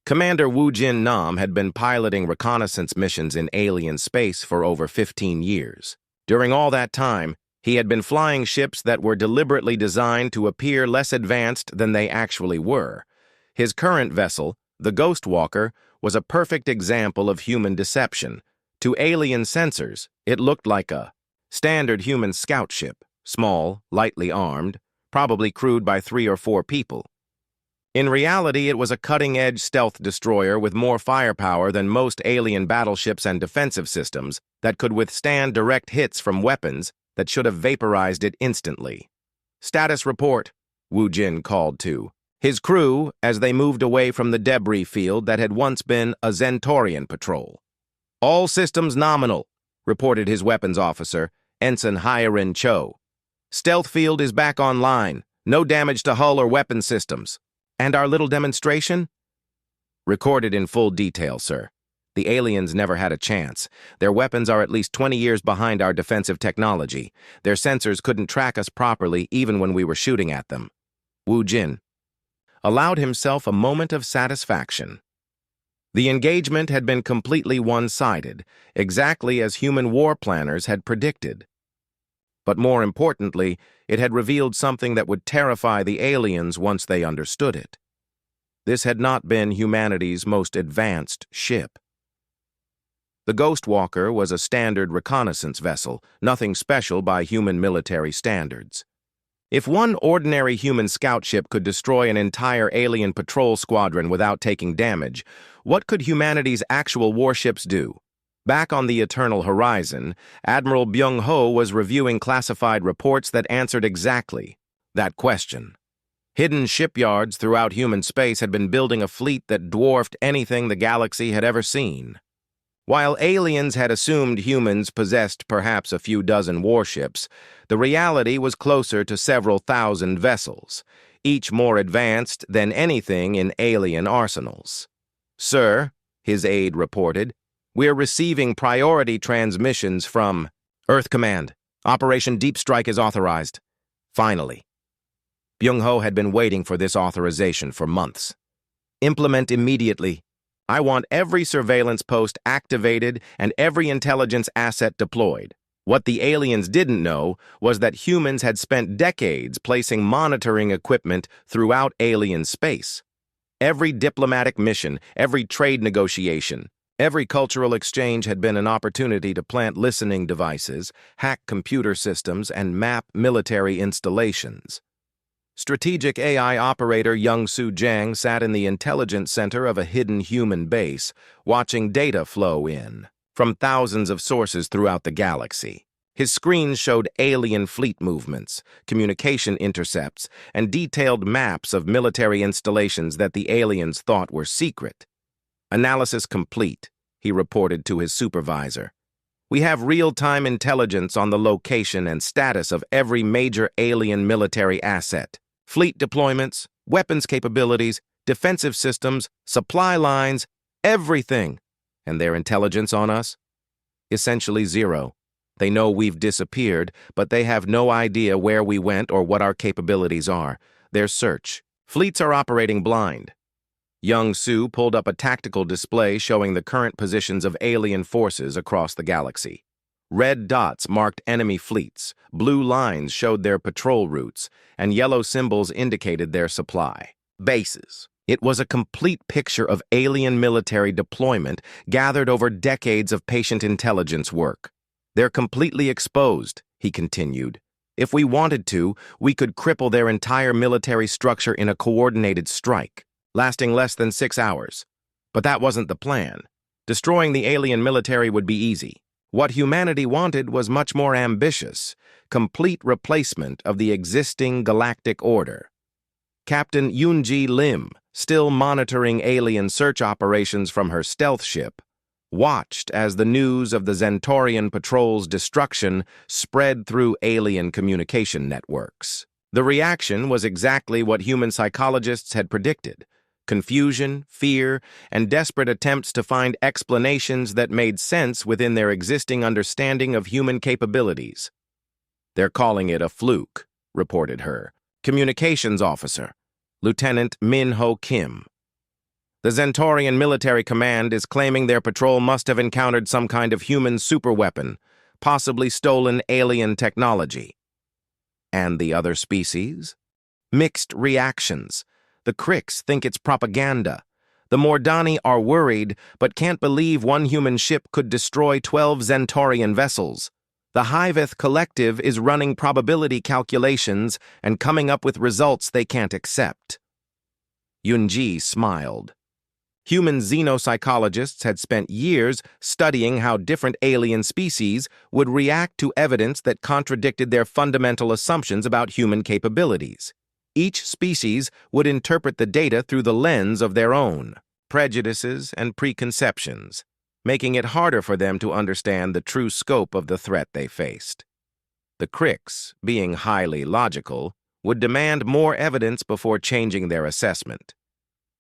Commander Wu Jin Nam had been piloting reconnaissance missions in alien space for over 15 years. During all that time, he had been flying ships that were deliberately designed to appear less advanced than they actually were. His current vessel, the Ghost Walker, was a perfect example of human deception. To alien sensors, it looked like a standard human scout ship, small, lightly armed, probably crewed by 3 or 4 people. In reality, it was a cutting-edge stealth destroyer with more firepower than most alien battleships and defensive systems that could withstand direct hits from weapons that should have vaporized it instantly. "Status report," Wu Jin called to his crew as they moved away from the debris field that had once been a Zentorian patrol. "All systems nominal," reported his weapons officer, Ensign Hyerin Cho. "Stealth field is back online. No damage to hull or weapon systems. And our little demonstration?" "Recorded in full detail, sir. The aliens never had a chance. Their weapons are at least 20 years behind our defensive technology. Their sensors couldn't track us properly even when we were shooting at them." Wu Jin allowed himself a moment of satisfaction. The engagement had been completely one-sided, exactly as human war planners had predicted. But more importantly, it had revealed something that would terrify the aliens once they understood it. This had not been humanity's most advanced ship. The Ghost Walker was a standard reconnaissance vessel, nothing special by human military standards. If one ordinary human scout ship could destroy an entire alien patrol squadron without taking damage, what could humanity's actual warships do? Back on the Eternal Horizon, Admiral Byung-ho was reviewing classified reports that answered exactly that question. Hidden shipyards throughout human space had been building a fleet that dwarfed anything the galaxy had ever seen. While aliens had assumed humans possessed perhaps a few dozen warships, the reality was closer to several thousand vessels, each more advanced than anything in alien arsenals. "Sir," his aide reported, "we're receiving priority transmissions from Earth Command. Operation Deep Strike is authorized." Finally. Byung-ho had been waiting for this authorization for months. Implement immediately. I want every surveillance post activated and every intelligence asset deployed. What the aliens didn't know was that humans had spent decades placing monitoring equipment throughout alien space. Every diplomatic mission, every trade negotiation, every cultural exchange had been an opportunity to plant listening devices, hack computer systems, and map military installations. Strategic AI operator Young-Soo Jang sat in the intelligence center of a hidden human base, watching data flow in from thousands of sources throughout the galaxy. His screens showed alien fleet movements, communication intercepts, and detailed maps of military installations that the aliens thought were secret. Analysis complete, he reported to his supervisor. We have real-time intelligence on the location and status of every major alien military asset. Fleet deployments, weapons capabilities, defensive systems, supply lines, everything. And their intelligence on us? Essentially zero. They know we've disappeared, but they have no idea where we went or what our capabilities are. Their search. Fleets are operating blind. Young-Soo pulled up a tactical display showing the current positions of alien forces across the galaxy. Red dots marked enemy fleets, blue lines showed their patrol routes, and yellow symbols indicated their supply bases. It was a complete picture of alien military deployment gathered over decades of patient intelligence work. They're completely exposed, he continued. If we wanted to, we could cripple their entire military structure in a coordinated strike, lasting less than 6 hours. But that wasn't the plan. Destroying the alien military would be easy. What humanity wanted was much more ambitious, complete replacement of the existing galactic order. Captain Yoon-ji Lim, still monitoring alien search operations from her stealth ship, watched as the news of the Zentorian patrol's destruction spread through alien communication networks. The reaction was exactly what human psychologists had predicted. Confusion, fear, and desperate attempts to find explanations that made sense within their existing understanding of human capabilities. They're calling it a fluke, reported her communications officer, Lieutenant Min-ho Kim. The Zentorian military command is claiming their patrol must have encountered some kind of human superweapon, possibly stolen alien technology. And the other species? Mixed reactions. The Krix think it's propaganda. The Mordani are worried, but can't believe one human ship could destroy 12 Zentorian vessels. The Hyveth Collective is running probability calculations and coming up with results they can't accept. Yoon-ji smiled. Human xenopsychologists had spent years studying how different alien species would react to evidence that contradicted their fundamental assumptions about human capabilities. Each species would interpret the data through the lens of their own prejudices and preconceptions, making it harder for them to understand the true scope of the threat they faced. The Krix, being highly logical, would demand more evidence before changing their assessment.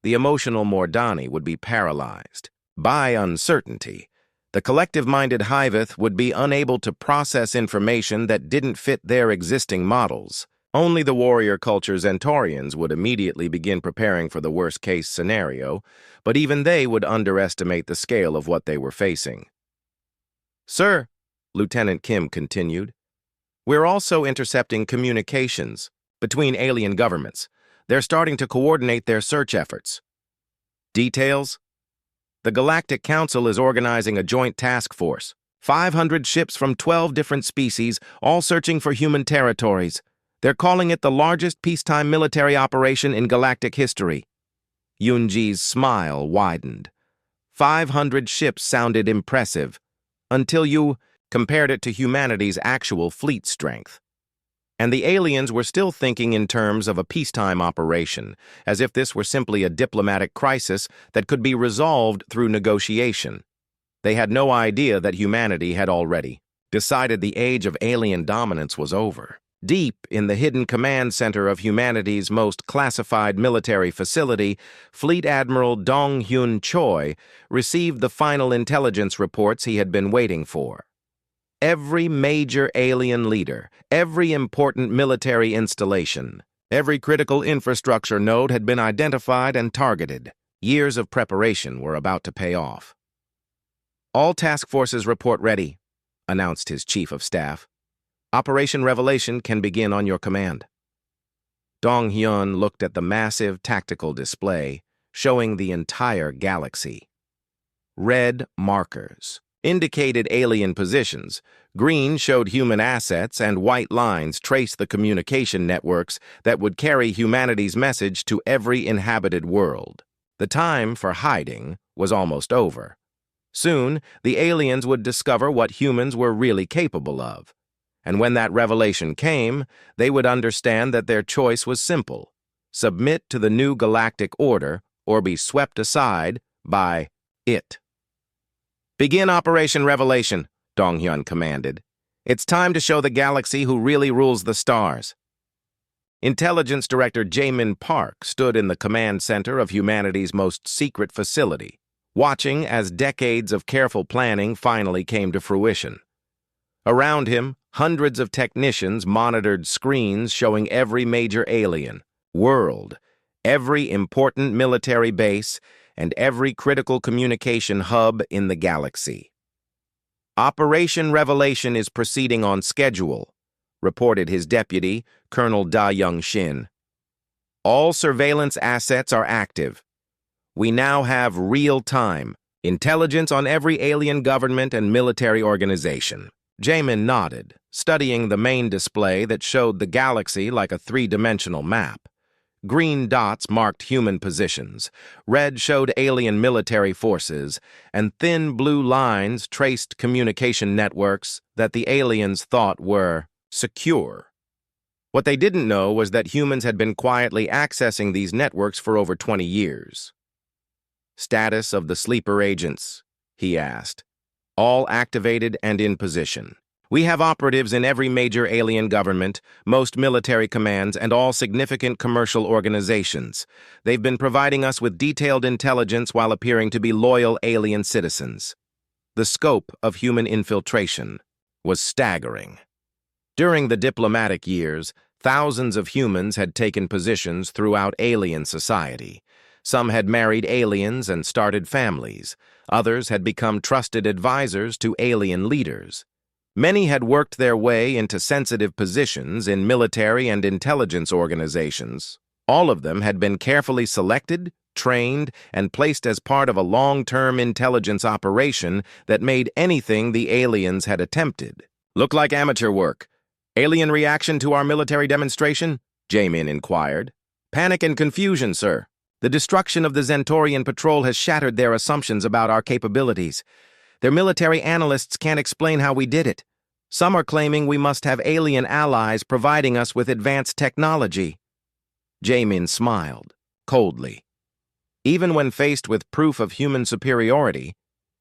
The emotional Mordani would be paralyzed by uncertainty. The collective-minded Hyveth would be unable to process information that didn't fit their existing models. Only the warrior culture Zentorians would immediately begin preparing for the worst-case scenario, but even they would underestimate the scale of what they were facing. Sir, Lieutenant Kim continued, we're also intercepting communications between alien governments. They're starting to coordinate their search efforts. Details? The Galactic Council is organizing a joint task force. 500 ships from 12 different species, all searching for human territories. They're calling it the largest peacetime military operation in galactic history. Yoon-ji's smile widened. 500 ships sounded impressive, until you compared it to humanity's actual fleet strength. And the aliens were still thinking in terms of a peacetime operation, as if this were simply a diplomatic crisis that could be resolved through negotiation. They had no idea that humanity had already decided the age of alien dominance was over. Deep in the hidden command center of humanity's most classified military facility, Fleet Admiral Dong-Hyun Choi received the final intelligence reports he had been waiting for. Every major alien leader, every important military installation, Every critical infrastructure node had been identified and targeted. Years of preparation were about to pay off. "All task forces report ready," announced his chief of staff. "Operation Revelation can begin on your command." Dong Hyun looked at the massive tactical display, showing the entire galaxy. Red markers indicated alien positions, green showed human assets, and white lines traced the communication networks that would carry humanity's message to every inhabited world. The time for hiding was almost over. Soon, the aliens would discover what humans were really capable of. And when that revelation came, they would understand that their choice was simple: submit to the new galactic order or be swept aside by it. "Begin Operation Revelation," Dong Hyun commanded. "It's time to show the galaxy who really rules the stars." Intelligence Director Jaemin Park stood in the command center of humanity's most secret facility, watching as decades of careful planning finally came to fruition. Around him, hundreds of technicians monitored screens showing every major alien, world, every important military base, and every critical communication hub in the galaxy. "Operation Revelation is proceeding on schedule," reported his deputy, Colonel Da Young-shin. "All surveillance assets are active. We now have real-time intelligence on every alien government and military organization." Jaemin nodded, studying the main display that showed the galaxy like a three-dimensional map. Green dots marked human positions, red showed alien military forces, and thin blue lines traced communication networks that the aliens thought were secure. What they didn't know was that humans had been quietly accessing these networks for over 20 years. "Status of the sleeper agents," he asked. "All activated and in position. We have operatives in every major alien government, most military commands, and all significant commercial organizations. They've been providing us with detailed intelligence while appearing to be loyal alien citizens." The scope of human infiltration was staggering. During the diplomatic years, thousands of humans had taken positions throughout alien society. Some had married aliens and started families. Others had become trusted advisors to alien leaders. Many had worked their way into sensitive positions in military and intelligence organizations. All of them had been carefully selected, trained, and placed as part of a long-term intelligence operation that made anything the aliens had attempted. "Look like amateur work. Alien reaction to our military demonstration?" Jaemin inquired. "Panic and confusion, sir. The destruction of the Zentorian patrol has shattered their assumptions about our capabilities. Their military analysts can't explain how we did it. Some are claiming we must have alien allies providing us with advanced technology." Jaemin smiled, coldly. Even when faced with proof of human superiority,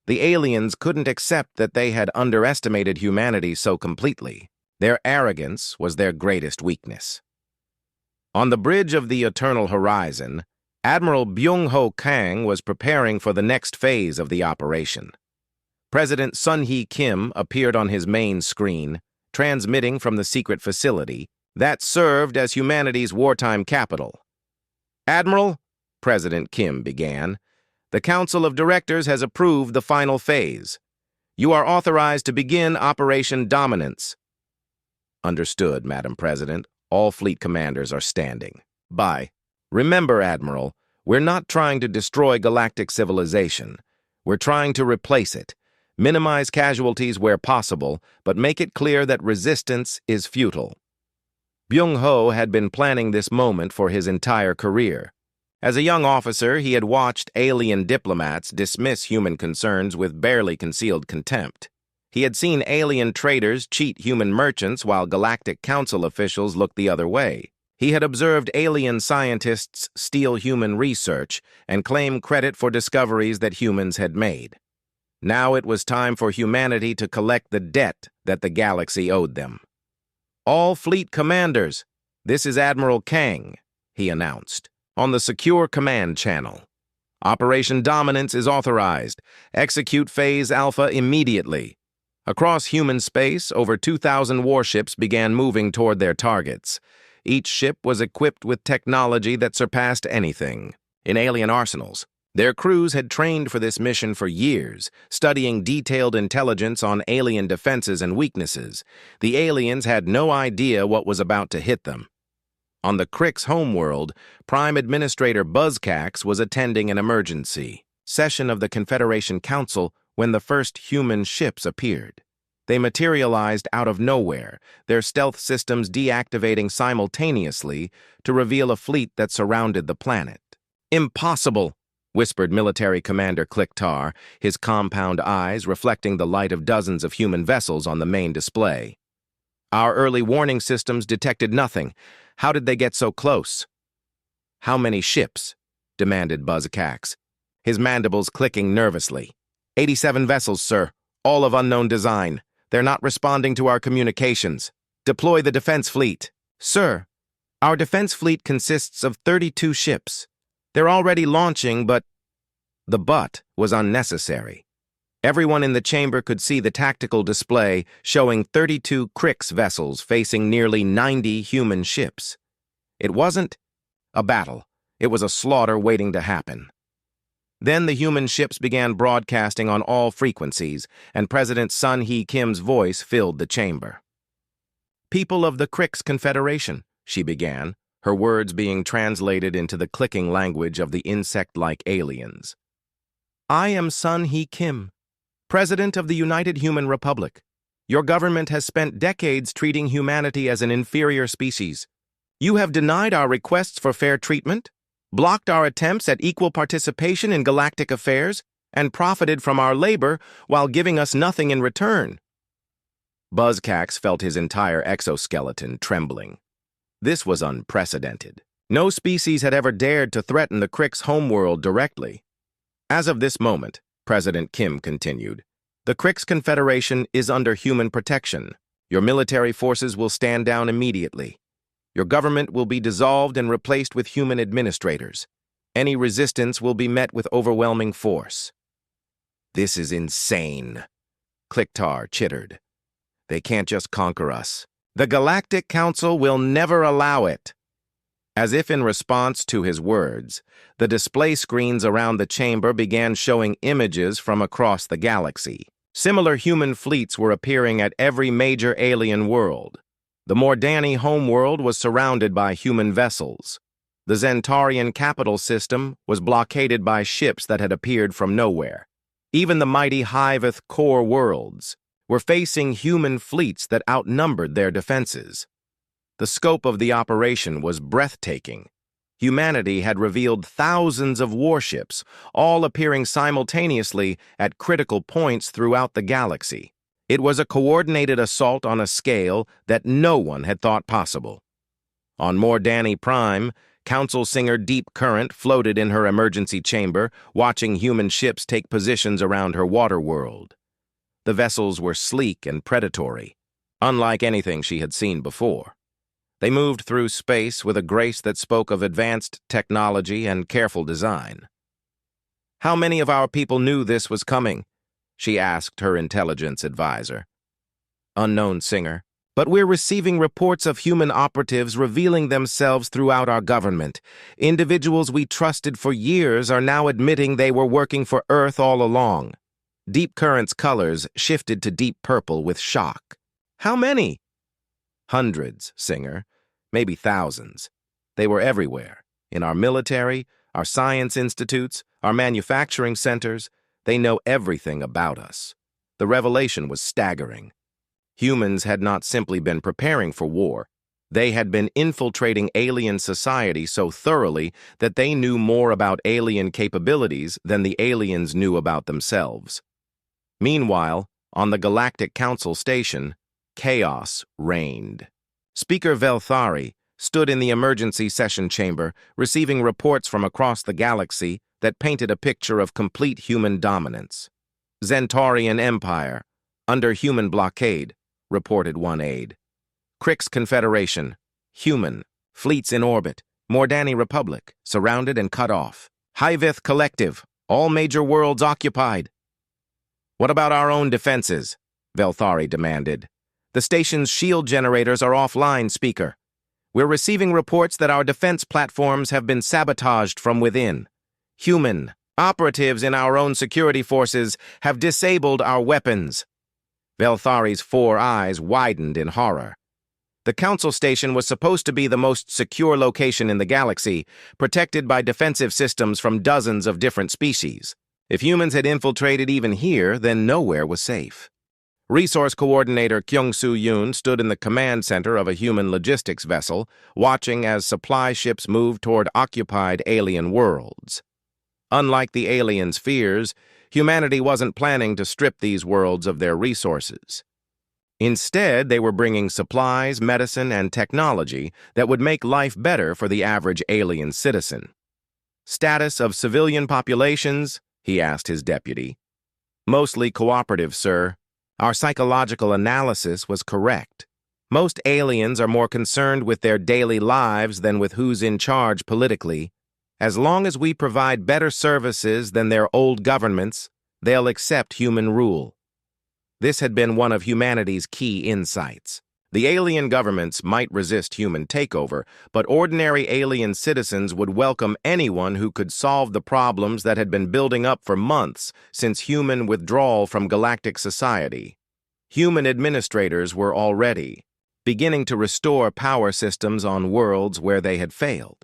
the aliens couldn't accept that they had underestimated humanity so completely. Their arrogance was their greatest weakness. On the bridge of the Eternal Horizon, Admiral Byung-ho Kang was preparing for the next phase of the operation. President Sun-hee Kim appeared on his main screen, transmitting from the secret facility that served as humanity's wartime capital. "Admiral," President Kim began, "the Council of Directors has approved the final phase. You are authorized to begin Operation Dominance." "Understood, Madam President. All fleet commanders are standing by." "Remember, Admiral, we're not trying to destroy galactic civilization. We're trying to replace it. Minimize casualties where possible, but make it clear that resistance is futile." Byung-ho had been planning this moment for his entire career. As a young officer, he had watched alien diplomats dismiss human concerns with barely concealed contempt. He had seen alien traders cheat human merchants while Galactic Council officials looked the other way. He had observed alien scientists steal human research and claim credit for discoveries that humans had made. Now it was time for humanity to collect the debt that the galaxy owed them. "All fleet commanders, this is Admiral Kang," he announced, on the secure command channel. "Operation Dominance is authorized. Execute Phase Alpha immediately." Across human space, over 2,000 warships began moving toward their targets. Each ship was equipped with technology that surpassed anything in alien arsenals. Their crews had trained for this mission for years, studying detailed intelligence on alien defenses and weaknesses. The aliens had no idea what was about to hit them. On the Crick's homeworld, Prime Administrator Buzzcax was attending an emergency session of the Confederation Council when the first human ships appeared. They materialized out of nowhere, their stealth systems deactivating simultaneously to reveal a fleet that surrounded the planet. "Impossible," whispered Military Commander Clicktar, his compound eyes reflecting the light of dozens of human vessels on the main display. "Our early warning systems detected nothing. How did they get so close?" "How many ships?" demanded Buzzcax, his mandibles clicking nervously. 87 vessels, sir, all of unknown design. They're not responding to our communications. Deploy the defense fleet." "Sir, our defense fleet consists of 32 ships. They're already launching, but—" The "but" was unnecessary. Everyone in the chamber could see the tactical display showing 32 Crick's vessels facing nearly 90 human ships. It wasn't a battle. It was a slaughter waiting to happen. Then the human ships began broadcasting on all frequencies, and President Sun Hee Kim's voice filled the chamber. "People of the Crick's Confederation," she began, her words being translated into the clicking language of the insect-like aliens. "I am Sun Hee Kim, President of the United Human Republic. Your government has spent decades treating humanity as an inferior species. You have denied our requests for fair treatment, blocked our attempts at equal participation in galactic affairs, and profited from our labor while giving us nothing in return." Buzzcax felt his entire exoskeleton trembling. This was unprecedented. No species had ever dared to threaten the Crick's homeworld directly. "As of this moment," President Kim continued, "the Crick's Confederation is under human protection. Your military forces will stand down immediately. Your government will be dissolved and replaced with human administrators. Any resistance will be met with overwhelming force." "This is insane," Clicktar chittered. "They can't just conquer us. The Galactic Council will never allow it." As if in response to his words, the display screens around the chamber began showing images from across the galaxy. Similar human fleets were appearing at every major alien world. The Mordani homeworld was surrounded by human vessels. The Zentarian capital system was blockaded by ships that had appeared from nowhere. Even the mighty Hiveth core worlds were facing human fleets that outnumbered their defenses. The scope of the operation was breathtaking. Humanity had revealed thousands of warships, all appearing simultaneously at critical points throughout the galaxy. It was a coordinated assault on a scale that no one had thought possible. On Mordani Prime, Council Singer Deep Current floated in her emergency chamber, watching human ships take positions around her water world. The vessels were sleek and predatory, unlike anything she had seen before. They moved through space with a grace that spoke of advanced technology and careful design. "How many of our people knew this was coming?" she asked her intelligence advisor. "Unknown, Singer, but we're receiving reports of human operatives revealing themselves throughout our government. Individuals we trusted for years are now admitting they were working for Earth all along." Deep Current's colors shifted to deep purple with shock. "How many?" "Hundreds, Singer. Maybe thousands. They were everywhere. In our military, our science institutes, our manufacturing centers. They know everything about us." The revelation was staggering. Humans had not simply been preparing for war. They had been infiltrating alien society so thoroughly that they knew more about alien capabilities than the aliens knew about themselves. Meanwhile, on the Galactic Council station, chaos reigned. Speaker Velthari stood in the emergency session chamber, receiving reports from across the galaxy that painted a picture of complete human dominance. "Zentarian Empire, under human blockade," reported one aide. "Crick's Confederation, human, fleets in orbit, Mordani Republic, surrounded and cut off. Hiveth Collective, all major worlds occupied." "What about our own defenses?" Velthari demanded. "The station's shield generators are offline, Speaker. We're receiving reports that our defense platforms have been sabotaged from within. Human operatives in our own security forces have disabled our weapons. Velthari's 4 eyes widened in horror. The Council Station was supposed to be the most secure location in the galaxy, protected by defensive systems from dozens of different species. If humans had infiltrated even here, then nowhere was safe. Resource Coordinator Kyung-Soo Yoon stood in the command center of a human logistics vessel, watching as supply ships moved toward occupied alien worlds. Unlike the aliens' fears, humanity wasn't planning to strip these worlds of their resources. Instead, they were bringing supplies, medicine, and technology that would make life better for the average alien citizen. Status of civilian populations? He asked his deputy. Mostly cooperative, sir. Our psychological analysis was correct. Most aliens are more concerned with their daily lives than with who's in charge politically. As long as we provide better services than their old governments, they'll accept human rule. This had been one of humanity's key insights. The alien governments might resist human takeover, but ordinary alien citizens would welcome anyone who could solve the problems that had been building up for months since human withdrawal from galactic society. Human administrators were already beginning to restore power systems on worlds where they had failed.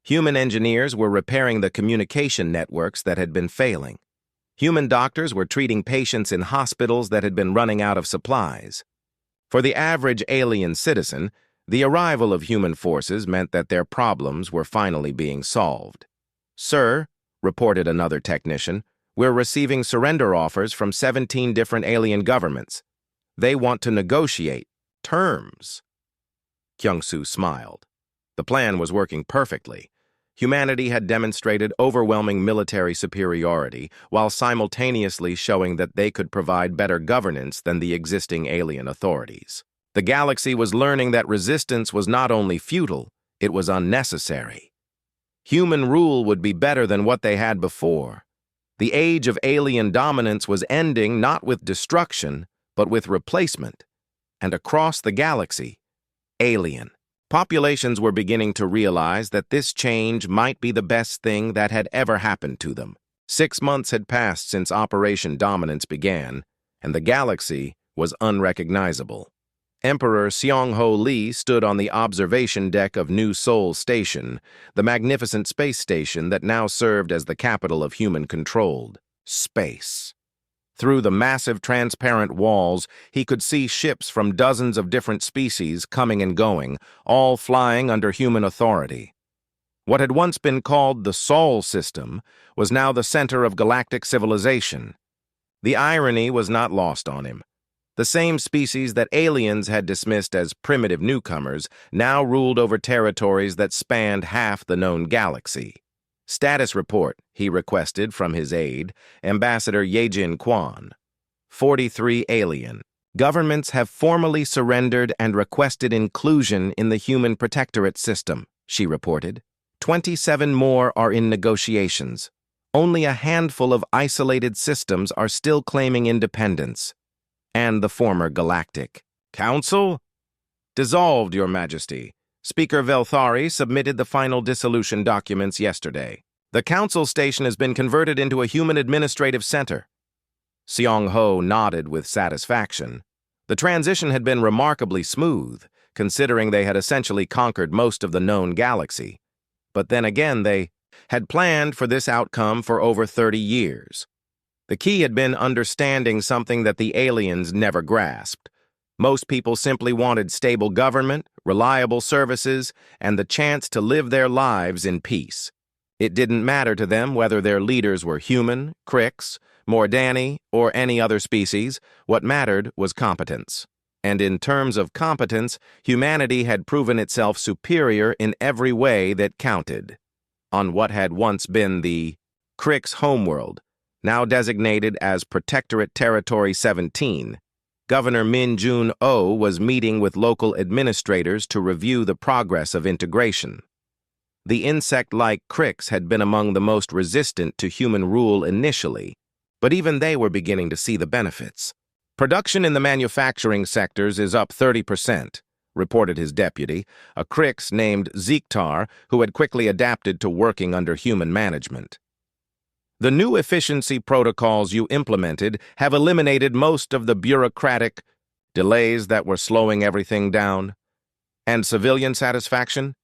Human engineers were repairing the communication networks that had been failing. Human doctors were treating patients in hospitals that had been running out of supplies. For the average alien citizen, the arrival of human forces meant that their problems were finally being solved. "Sir," reported another technician, "we're receiving surrender offers from 17 different alien governments. They want to negotiate terms." Kyung-Soo smiled. The plan was working perfectly. Humanity had demonstrated overwhelming military superiority while simultaneously showing that they could provide better governance than the existing alien authorities. The galaxy was learning that resistance was not only futile, it was unnecessary. Human rule would be better than what they had before. The age of alien dominance was ending not with destruction, but with replacement. And across the galaxy, alien populations were beginning to realize that this change might be the best thing that had ever happened to them. 6 months had passed since Operation Dominance began, and the galaxy was unrecognizable. Emperor Seong-ho Lee stood on the observation deck of New Seoul Station, the magnificent space station that now served as the capital of human-controlled space. Through the massive transparent walls, he could see ships from dozens of different species coming and going, all flying under human authority. What had once been called the Sol System was now the center of galactic civilization. The irony was not lost on him. The same species that aliens had dismissed as primitive newcomers now ruled over territories that spanned half the known galaxy. "Status report," he requested from his aide, Ambassador Yejin Kwan. 43 alien. Governments have formally surrendered and requested inclusion in the Human Protectorate system, she reported. 27 more are in negotiations. Only a handful of isolated systems are still claiming independence. And the former Galactic Council? Dissolved, Your Majesty. Speaker Velthari submitted the final dissolution documents yesterday. The Council Station has been converted into a human administrative center. Seong-ho nodded with satisfaction. The transition had been remarkably smooth, considering they had essentially conquered most of the known galaxy. But then again, they had planned for this outcome for over 30 years. The key had been understanding something that the aliens never grasped. Most people simply wanted stable government, reliable services, and the chance to live their lives in peace. It didn't matter to them whether their leaders were human, Krix, Mordani, or any other species. What mattered was competence. And in terms of competence, humanity had proven itself superior in every way that counted. On what had once been the Krix homeworld, now designated as Protectorate Territory 17, Governor Min Jun-oh was meeting with local administrators to review the progress of integration. The insect-like Krix had been among the most resistant to human rule initially, but even they were beginning to see the benefits. Production in the manufacturing sectors is up 30%. reported his deputy, a Crix named Zektar, who had quickly adapted to working under human management. The new efficiency protocols you implemented have eliminated most of the bureaucratic delays that were slowing everything down. And civilian satisfaction?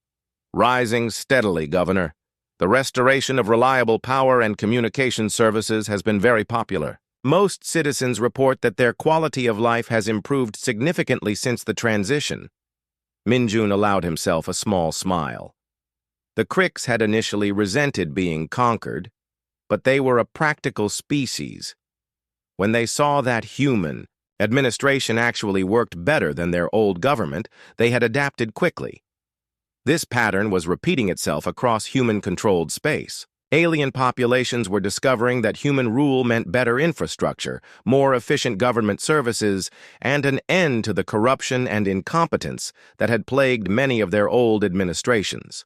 Rising steadily, Governor. The restoration of reliable power and communication services has been very popular. Most citizens report that their quality of life has improved significantly since the transition. Minjun allowed himself a small smile. The Crix had initially resented being conquered, but they were a practical species. When they saw that human administration actually worked better than their old government, they had adapted quickly. This pattern was repeating itself across human-controlled space. Alien populations were discovering that human rule meant better infrastructure, more efficient government services, and an end to the corruption and incompetence that had plagued many of their old administrations.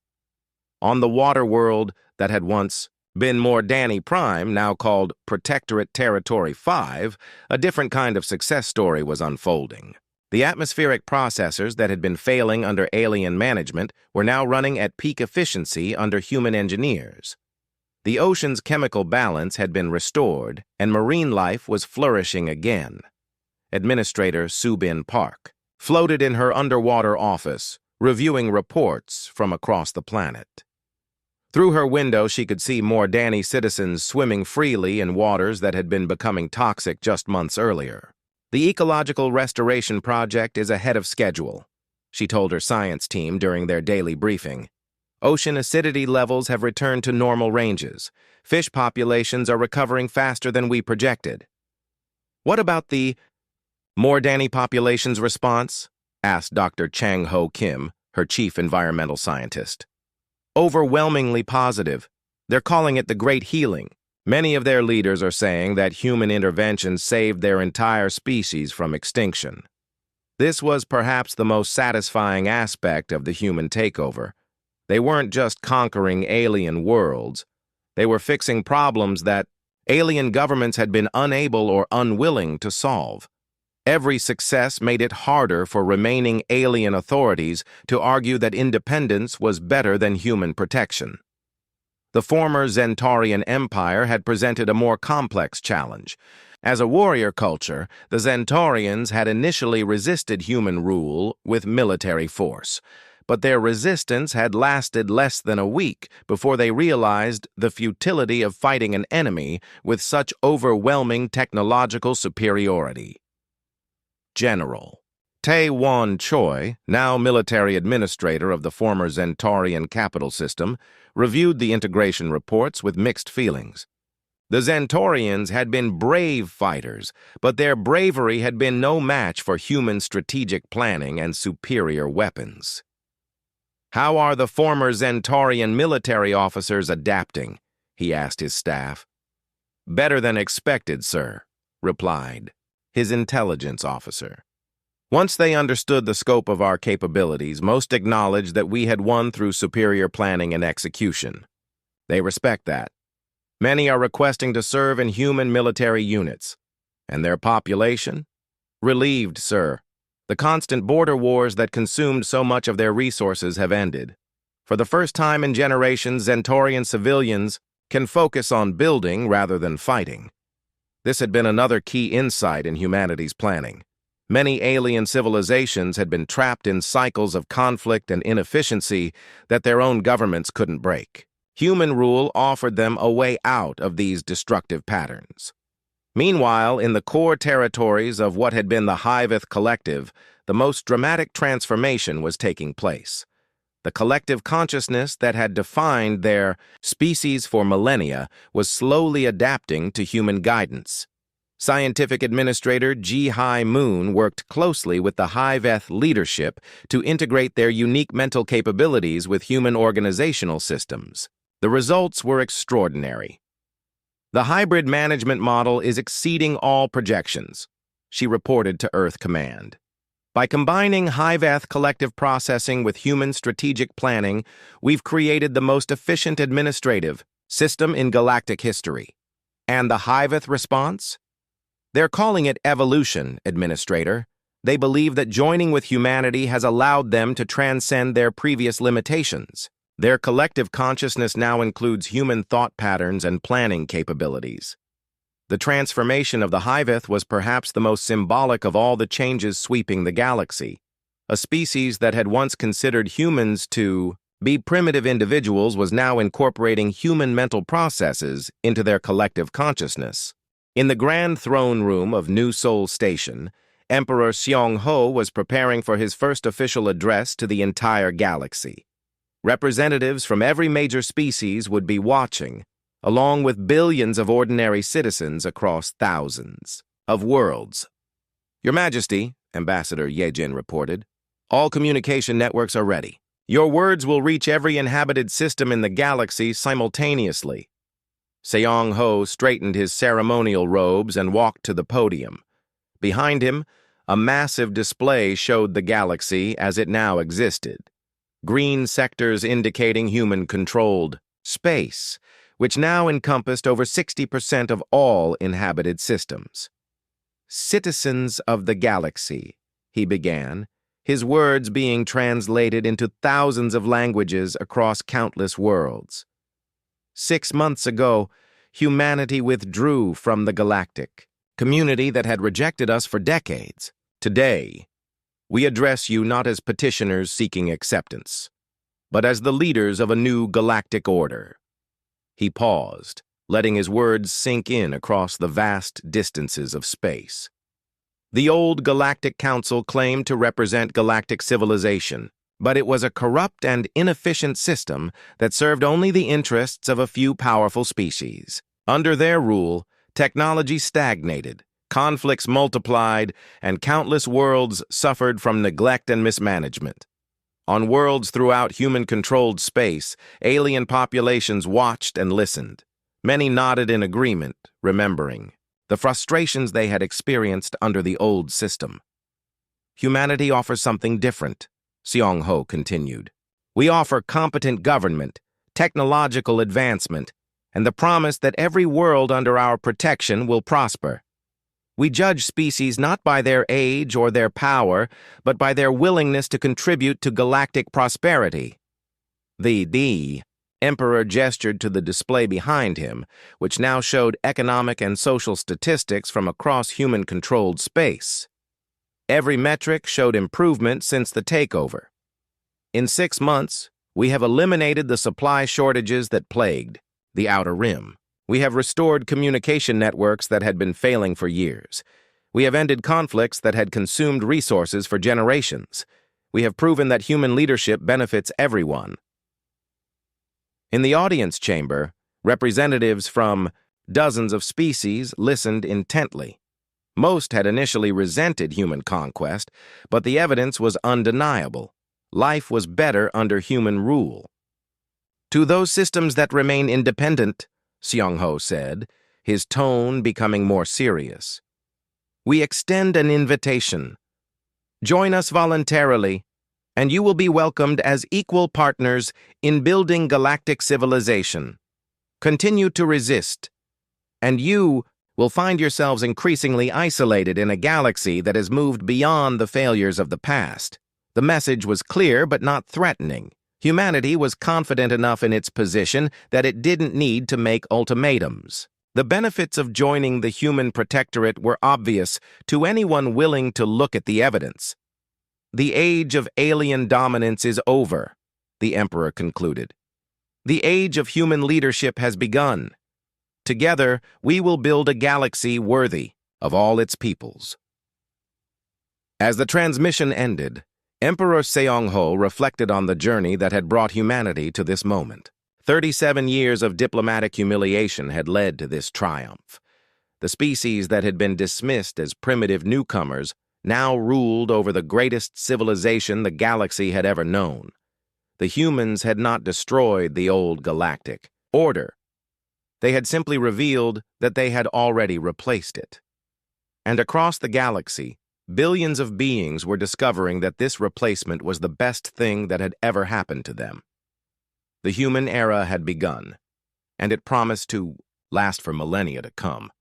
On the water world that had once been Mordani Prime, now called Protectorate Territory 5, a different kind of success story was unfolding. The atmospheric processors that had been failing under alien management were now running at peak efficiency under human engineers. The ocean's chemical balance had been restored, and marine life was flourishing again. Administrator Subin Park floated in her underwater office, reviewing reports from across the planet. Through her window, she could see Mordani citizens swimming freely in waters that had been becoming toxic just months earlier. The ecological restoration project is ahead of schedule, she told her science team during their daily briefing. Ocean acidity levels have returned to normal ranges. Fish populations are recovering faster than we projected. What about the Mordani population's response? Asked Dr. Chang Ho Kim, her chief environmental scientist. Overwhelmingly positive. They're calling it the Great Healing. Many of their leaders are saying that human intervention saved their entire species from extinction. This was perhaps the most satisfying aspect of the human takeover. They weren't just conquering alien worlds. They were fixing problems that alien governments had been unable or unwilling to solve. Every success made it harder for remaining alien authorities to argue that independence was better than human protection. The former Zentaurian Empire had presented a more complex challenge. As a warrior culture, the Zentaurians had initially resisted human rule with military force, but their resistance had lasted less than a week before they realized the futility of fighting an enemy with such overwhelming technological superiority. General Tae-Won Choi, now military administrator of the former Zentaurian capital system, reviewed the integration reports with mixed feelings. The Zentaurians had been brave fighters, but their bravery had been no match for human strategic planning and superior weapons. How are the former Zentaurian military officers adapting? He asked his staff. Better than expected, sir, replied his intelligence officer. Once they understood the scope of our capabilities, most acknowledged that we had won through superior planning and execution. They respect that. Many are requesting to serve in human military units. And their population? Relieved, sir. The constant border wars that consumed so much of their resources have ended. For the first time in generations, Zentaurian civilians can focus on building rather than fighting. This had been another key insight in humanity's planning. Many alien civilizations had been trapped in cycles of conflict and inefficiency that their own governments couldn't break. Human rule offered them a way out of these destructive patterns. Meanwhile, in the core territories of what had been the Hiveth Collective, the most dramatic transformation was taking place. The collective consciousness that had defined their species for millennia was slowly adapting to human guidance. Scientific Administrator Ji-Hai Moon worked closely with the Hiveth leadership to integrate their unique mental capabilities with human organizational systems. The results were extraordinary. The hybrid management model is exceeding all projections, she reported to Earth Command. By combining Hiveth collective processing with human strategic planning, we've created the most efficient administrative system in galactic history. And the Hiveth response? They're calling it evolution, Administrator. They believe that joining with humanity has allowed them to transcend their previous limitations. Their collective consciousness now includes human thought patterns and planning capabilities. The transformation of the Hyveth was perhaps the most symbolic of all the changes sweeping the galaxy. A species that had once considered humans to be primitive individuals was now incorporating human mental processes into their collective consciousness. In the Grand Throne Room of New Seoul Station, Emperor Seong-ho was preparing for his first official address to the entire galaxy. Representatives from every major species would be watching, along with billions of ordinary citizens across thousands of worlds. Your Majesty, Ambassador Yejin reported, all communication networks are ready. Your words will reach every inhabited system in the galaxy simultaneously. Seong-ho straightened his ceremonial robes and walked to the podium. Behind him, a massive display showed the galaxy as it now existed. Green sectors indicating human-controlled space, which now encompassed over 60% of all inhabited systems. Citizens of the galaxy, he began, his words being translated into thousands of languages across countless worlds. 6 months ago, humanity withdrew from the Galactic, community that had rejected us for decades. Today, we address you not as petitioners seeking acceptance, but as the leaders of a new galactic order. He paused, letting his words sink in across the vast distances of space. The old Galactic Council claimed to represent galactic civilization, but it was a corrupt and inefficient system that served only the interests of a few powerful species. Under their rule, technology stagnated, conflicts multiplied, and countless worlds suffered from neglect and mismanagement. On worlds throughout human-controlled space, alien populations watched and listened. Many nodded in agreement, remembering the frustrations they had experienced under the old system. Humanity offers something different, Seong-ho continued. We offer competent government, technological advancement, and the promise that every world under our protection will prosper. We judge species not by their age or their power, but by their willingness to contribute to galactic prosperity. The Emperor gestured to the display behind him, which now showed economic and social statistics from across human-controlled space. Every metric showed improvement since the takeover. In 6 months, we have eliminated the supply shortages that plagued the Outer Rim. We have restored communication networks that had been failing for years. We have ended conflicts that had consumed resources for generations. We have proven that human leadership benefits everyone. In the audience chamber, representatives from dozens of species listened intently. Most had initially resented human conquest, but the evidence was undeniable. Life was better under human rule. To those systems that remain independent, Seong-ho said, his tone becoming more serious, we extend an invitation. Join us voluntarily, and you will be welcomed as equal partners in building galactic civilization. Continue to resist, and you will find yourselves increasingly isolated in a galaxy that has moved beyond the failures of the past. The message was clear but not threatening. Humanity was confident enough in its position that it didn't need to make ultimatums. The benefits of joining the human protectorate were obvious to anyone willing to look at the evidence. The age of alien dominance is over, the Emperor concluded. The age of human leadership has begun. Together, we will build a galaxy worthy of all its peoples. As the transmission ended, Emperor Seong-ho reflected on the journey that had brought humanity to this moment. 37 years of diplomatic humiliation had led to this triumph. The species that had been dismissed as primitive newcomers now ruled over the greatest civilization the galaxy had ever known. The humans had not destroyed the old galactic order. They had simply revealed that they had already replaced it. And across the galaxy, billions of beings were discovering that this replacement was the best thing that had ever happened to them. The human era had begun, and it promised to last for millennia to come.